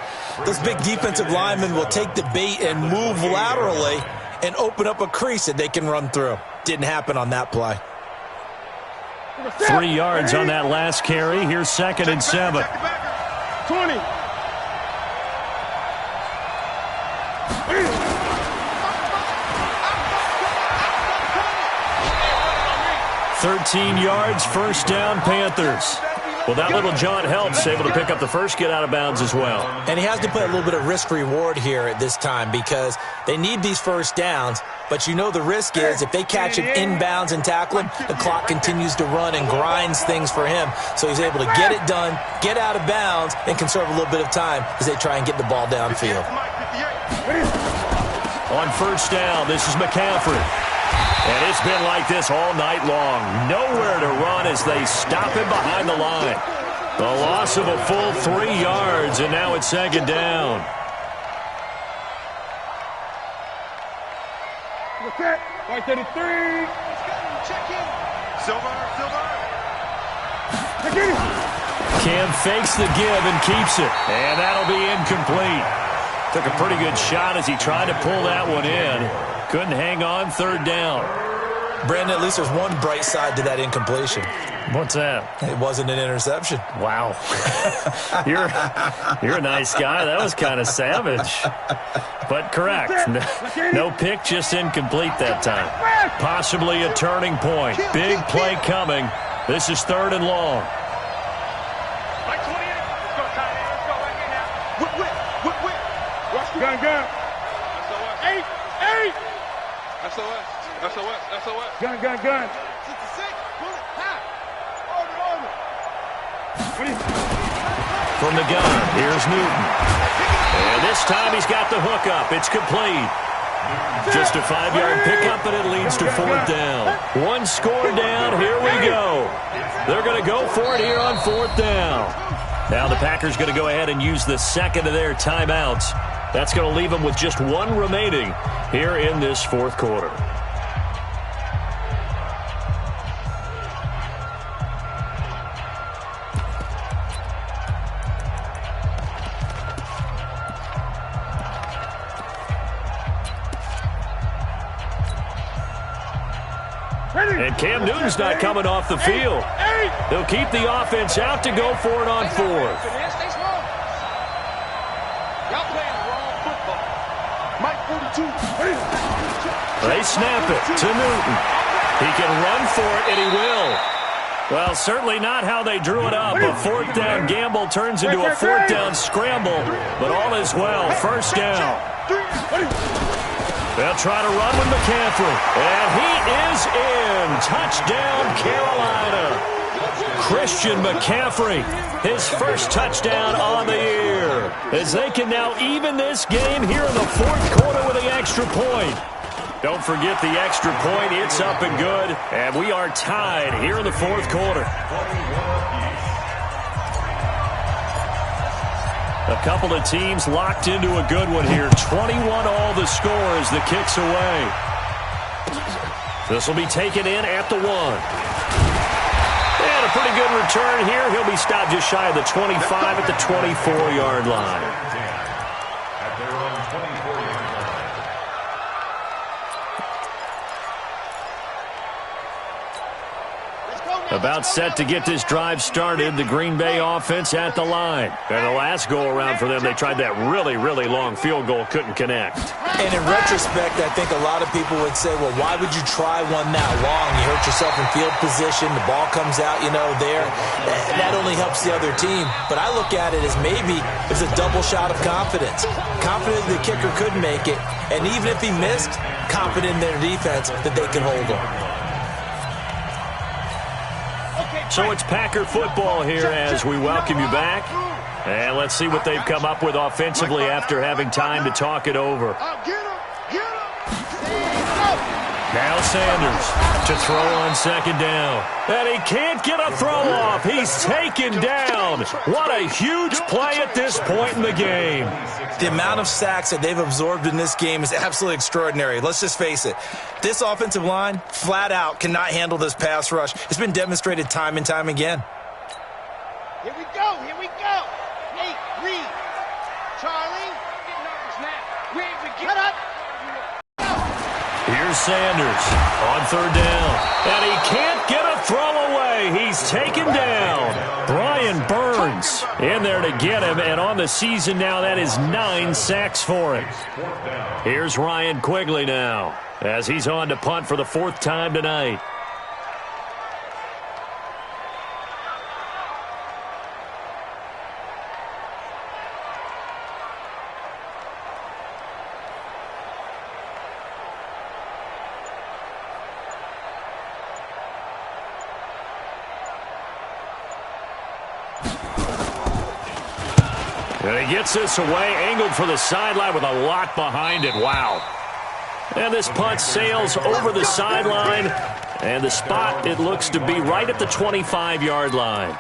those big defensive linemen will take the bait and move laterally and open up a crease that they can run through. Didn't happen on that play. 3 yards on that last carry. Here's 2nd and 7. 20. 13 yards, first down, Panthers. Well, that little jaunt helps, able to pick up the first, get out of bounds as well. And he has to play a little bit of risk-reward here at this time because they need these first downs, but you know the risk is if they catch him inbounds and tackle him, the clock continues to run and grinds things for him. So he's able to get it done, get out of bounds, and conserve a little bit of time as they try and get the ball downfield. On first down, this is McCaffrey. And it's been like this all night long. Nowhere to run as they stop him behind the line. The loss of a full 3 yards, and now it's 2nd down. Right 33. Check in. Silver. Cam fakes the give and keeps it. And that'll be incomplete. Took a pretty good shot as he tried to pull that one in. Couldn't hang on, 3rd down. Brandon, at least there's one bright side to that incompletion. What's that? It wasn't an interception. Wow. You're a nice guy. That was kind of savage. But correct. No pick, just incomplete that time. Possibly a turning point. Big play coming. This is 3rd and long. Right 28. Let's go, tight end. Let's go right here now. Whip. Watch the gun. 8. SOS. Gun. 66. Pull it. High. Order. From the gun, here's Newton. And this time he's got the hook up. It's complete. Just a 5-yard pickup, and it leads to 4th down. 1 score down. Here we go. They're going to go for it here on 4th down. Now the Packers going to go ahead and use the 2nd of their timeouts. That's going to leave them with just 1 remaining here in this 4th quarter. And Cam Newton's not coming off the field. They'll keep the offense out to go for it on 4th. Y'all playing the wrong football. Mike 42. They snap it to Newton. He can run for it, and he will. Well, certainly not how they drew it up. A 4th down gamble turns into a 4th down scramble, but all is well. First down. They'll try to run with McCaffrey, and he is in. Touchdown, Carolina. Christian McCaffrey, his first touchdown on the year, as they can now even this game here in the 4th quarter with the extra point. Don't forget the extra point. It's up and good, and we are tied here in the 4th quarter. A couple of teams locked into a good one here. 21 all the score as the kick's away. This will be taken in at the 1. And a pretty good return here. He'll be stopped just shy of the 25 at the 24-yard line. At their own 24-yard line. Let's go About set to get this drive started, the Green Bay offense at the line. And the last go-around for them, they tried that really, really long field goal, couldn't connect. And in retrospect, I think a lot of people would say, well, why would you try one that long? You hurt yourself in field position, the ball comes out, there. That only helps the other team. But I look at it as maybe it's a double shot of confidence. Confident the kicker could make it, and even if he missed, confident in their defense that they can hold him. So it's Packer football here as we welcome you back. And let's see what they've come up with offensively after having time to talk it over. Now Sanders to throw on second down. And he can't get a throw off. He's taken down. What a huge play at this point in the game. The amount of sacks that they've absorbed in this game is absolutely extraordinary. Let's just face it. This offensive line, flat out, cannot handle this pass rush. It's been demonstrated time and time again. Here we go. Here we go. Nate, Reed. Charlie. Cut up. Here's Sanders on third down. And he can't get a throw away. He's taken down. Brian Burns in there to get him. And on the season now, that is 9 sacks for him. Here's Ryan Quigley now as he's on to punt for the 4th time tonight. And he gets this away, angled for the sideline with a lot behind it. Wow. And this punt sails over the sideline. And the spot, it looks to be right at the 25-yard line.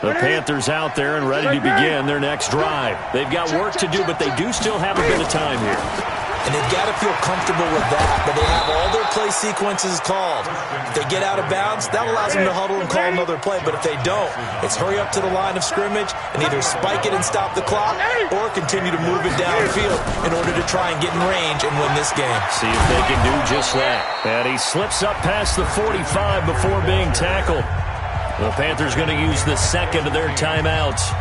The Panthers out there and ready to begin their next drive. They've got work to do, but they do still have a bit of time here. And they've got to feel comfortable with that, but they have all their play sequences called. If they get out of bounds, that allows them to huddle and call another play. But if they don't, it's hurry up to the line of scrimmage and either spike it and stop the clock or continue to move it downfield in order to try and get in range and win this game. See if they can do just that. And he slips up past the 45 before being tackled. The Panthers going to use the second of their timeouts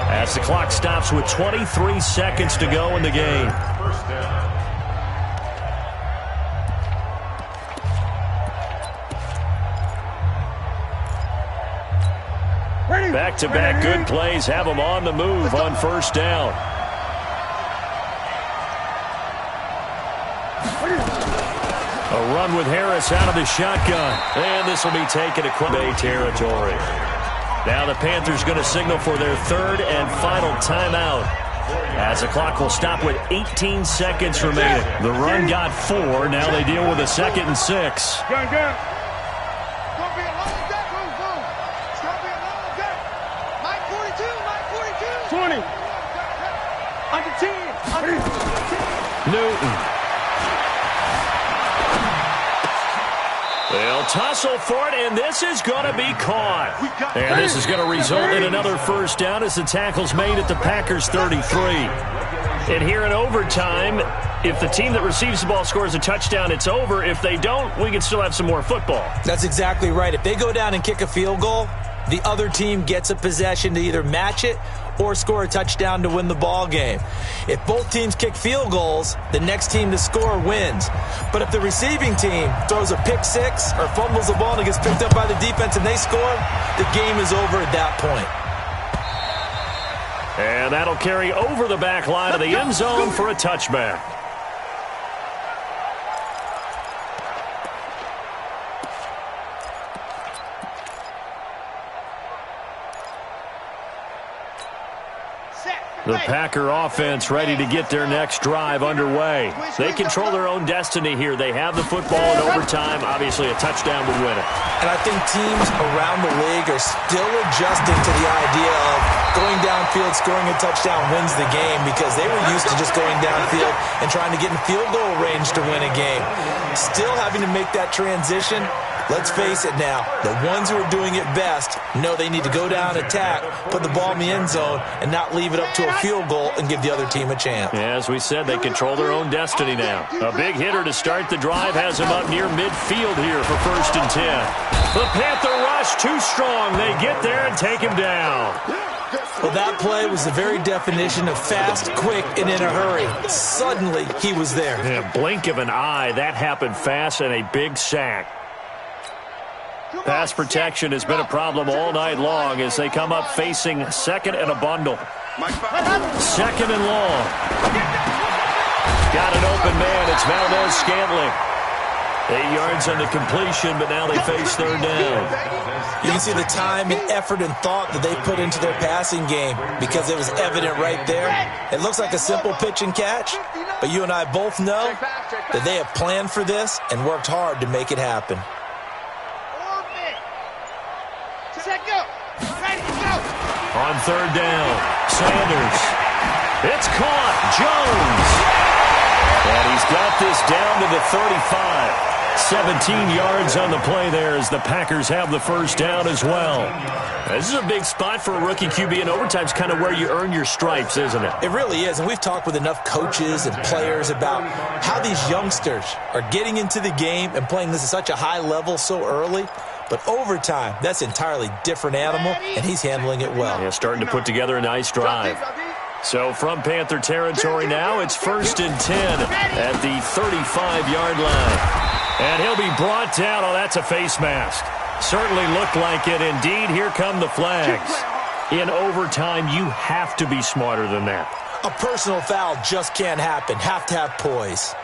as the clock stops with 23 seconds to go in the game. Back-to-back good plays have them on the move on first down. A run with Harris out of the shotgun. And this will be taken to Green Bay territory. Now the Panthers going to signal for their 3rd and final timeout as the clock will stop with 18 seconds remaining. The run got 4. Now they deal with a 2nd and 6. Gun. 20. Under 10. Newton. They'll tussle for it, and this is going to be caught. And this is going to result in another first down as the tackle's made at the Packers' 33. And here in overtime, if the team that receives the ball scores a touchdown, it's over. If they don't, we can still have some more football. That's exactly right. If they go down and kick a field goal, the other team gets a possession to either match it or score a touchdown to win the ball game. If both teams kick field goals, the next team to score wins. But if the receiving team throws a pick six or fumbles the ball and it gets picked up by the defense and they score, the game is over at that point. And that'll carry over the back line of the end zone for a touchback. The Packer offense ready to get their next drive underway. They control their own destiny here. They have the football in overtime. Obviously, a touchdown would win it. And I think teams around the league are still adjusting to the idea of going downfield, scoring a touchdown wins the game, because they were used to just going downfield and trying to get in field goal range to win a game. Still having to make that transition, Let's face it now, the ones who are doing it best know they need to go down, attack, put the ball in the end zone, and not leave it up to a field goal and give the other team a chance. Yeah, as we said, they control their own destiny now. A big hitter to start the drive has him up near midfield here for 1st and 10. The Panther rush too strong. They get there and take him down. Well, that play was the very definition of fast, quick, and in a hurry. Suddenly, he was there. Yeah, blink of an eye. That happened fast and a big sack. Pass protection has been a problem all night long as they come up facing second and a bundle. Second and long. Got an open man. It's Valdez-Scantling. 8 yards on the completion, but now they face 3rd down. You can see the time and effort and thought that they put into their passing game because it was evident right there. It looks like a simple pitch and catch, but you and I both know that they have planned for this and worked hard to make it happen. Set, go. Ready, go. On 3rd down, Sanders. It's caught. Jones. And he's got this down to the 35. 17 yards on the play there as the Packers have the 1st down as well. This is a big spot for a rookie QB, and overtime's kind of where you earn your stripes, isn't it? It really is, and we've talked with enough coaches and players about how these youngsters are getting into the game and playing this at such a high level so early. But overtime, that's an entirely different animal, and he's handling it well. Yeah, starting to put together a nice drive. So from Panther territory now, it's 1st and 10 at the 35-yard line. And he'll be brought down. Oh, that's a face mask. Certainly looked like it. Indeed, here come the flags. In overtime, you have to be smarter than that. A personal foul just can't happen. Have to have poise.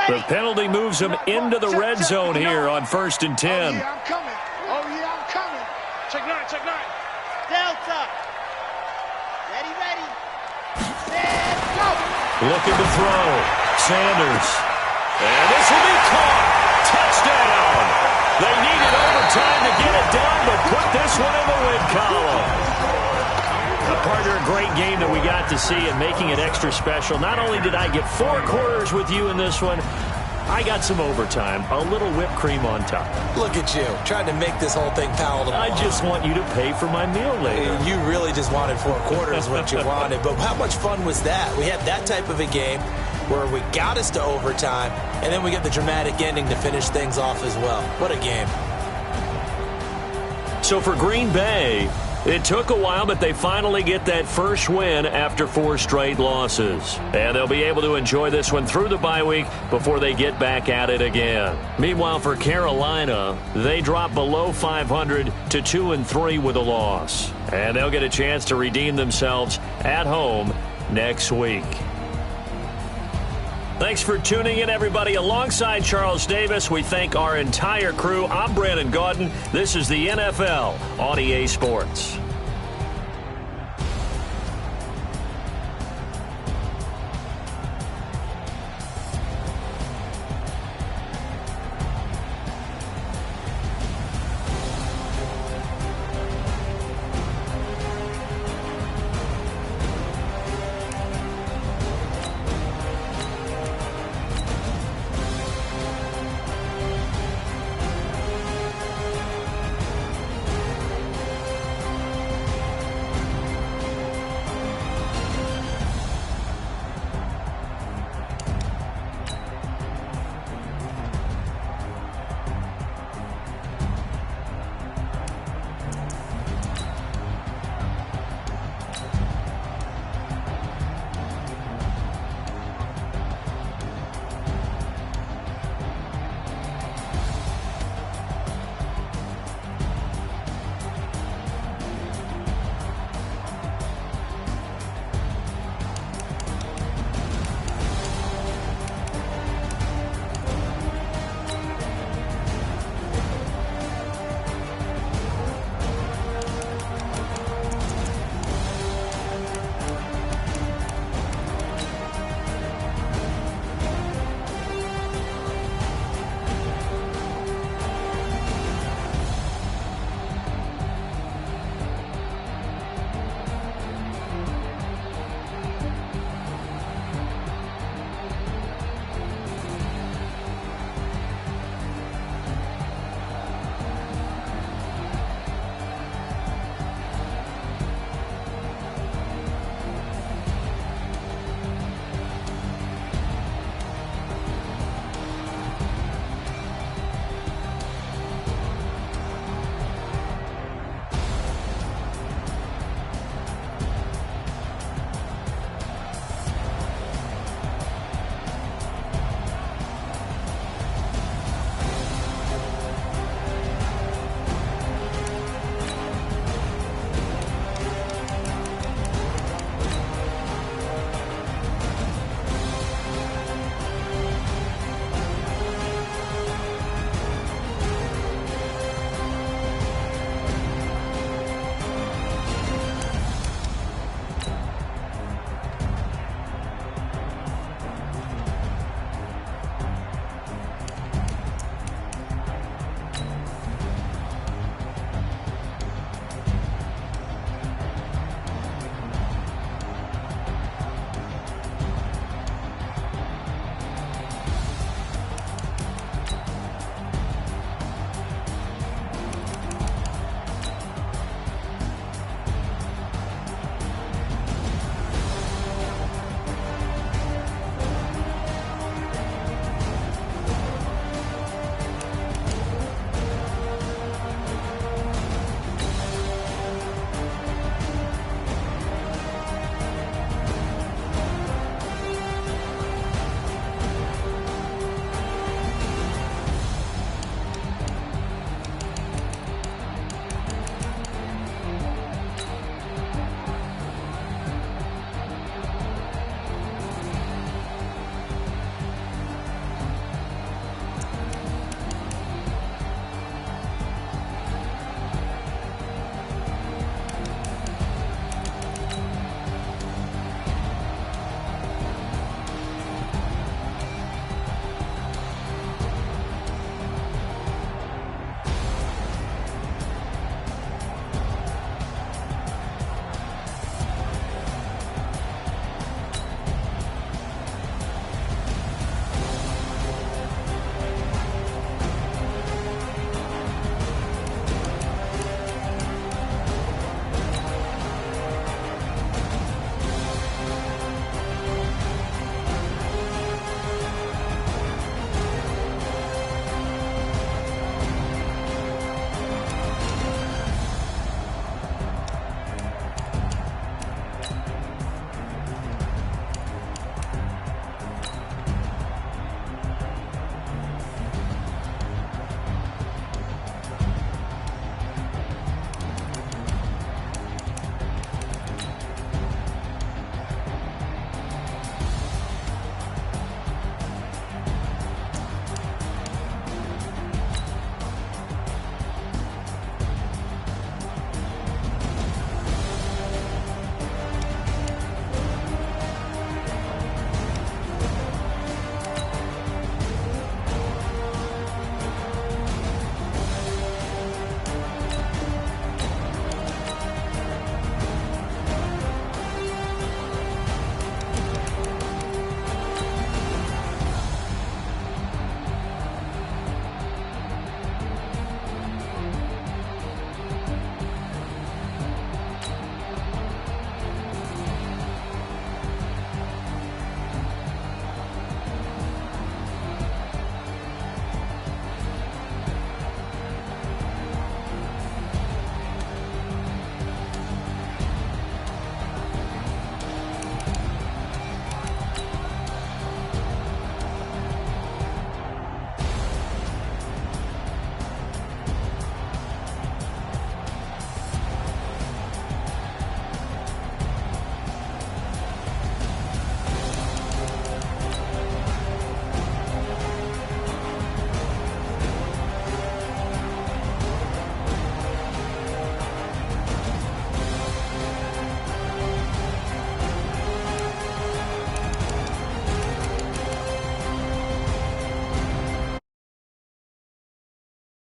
The penalty moves him into the red zone here on 1st and 10. Oh, yeah, I'm coming. Oh, yeah, I'm coming. Check 9, check 9. Delta. Ready. Set, go. Looking to throw. Sanders. And this will be caught. Touchdown. They needed overtime to get it done, but put this one in the win column. Partner, a great game that we got to see and making it extra special. Not only did I get 4 quarters with you in this one, I got some overtime, a little whipped cream on top. Look at you, trying to make this whole thing palatable. I just want you to pay for my meal later. You really just wanted 4 quarters what you wanted, but how much fun was that? We had that type of a game where we got us to overtime, and then we get the dramatic ending to finish things off as well. What a game. So for Green Bay, it took a while, but they finally get that first win after 4 straight losses. And they'll be able to enjoy this one through the bye week before they get back at it again. Meanwhile, for Carolina, they drop below 500 to 2-3 with a loss. And they'll get a chance to redeem themselves at home next week. Thanks for tuning in, everybody. Alongside Charles Davis, we thank our entire crew. I'm Brandon Gaudin. This is the NFL on EA Sports.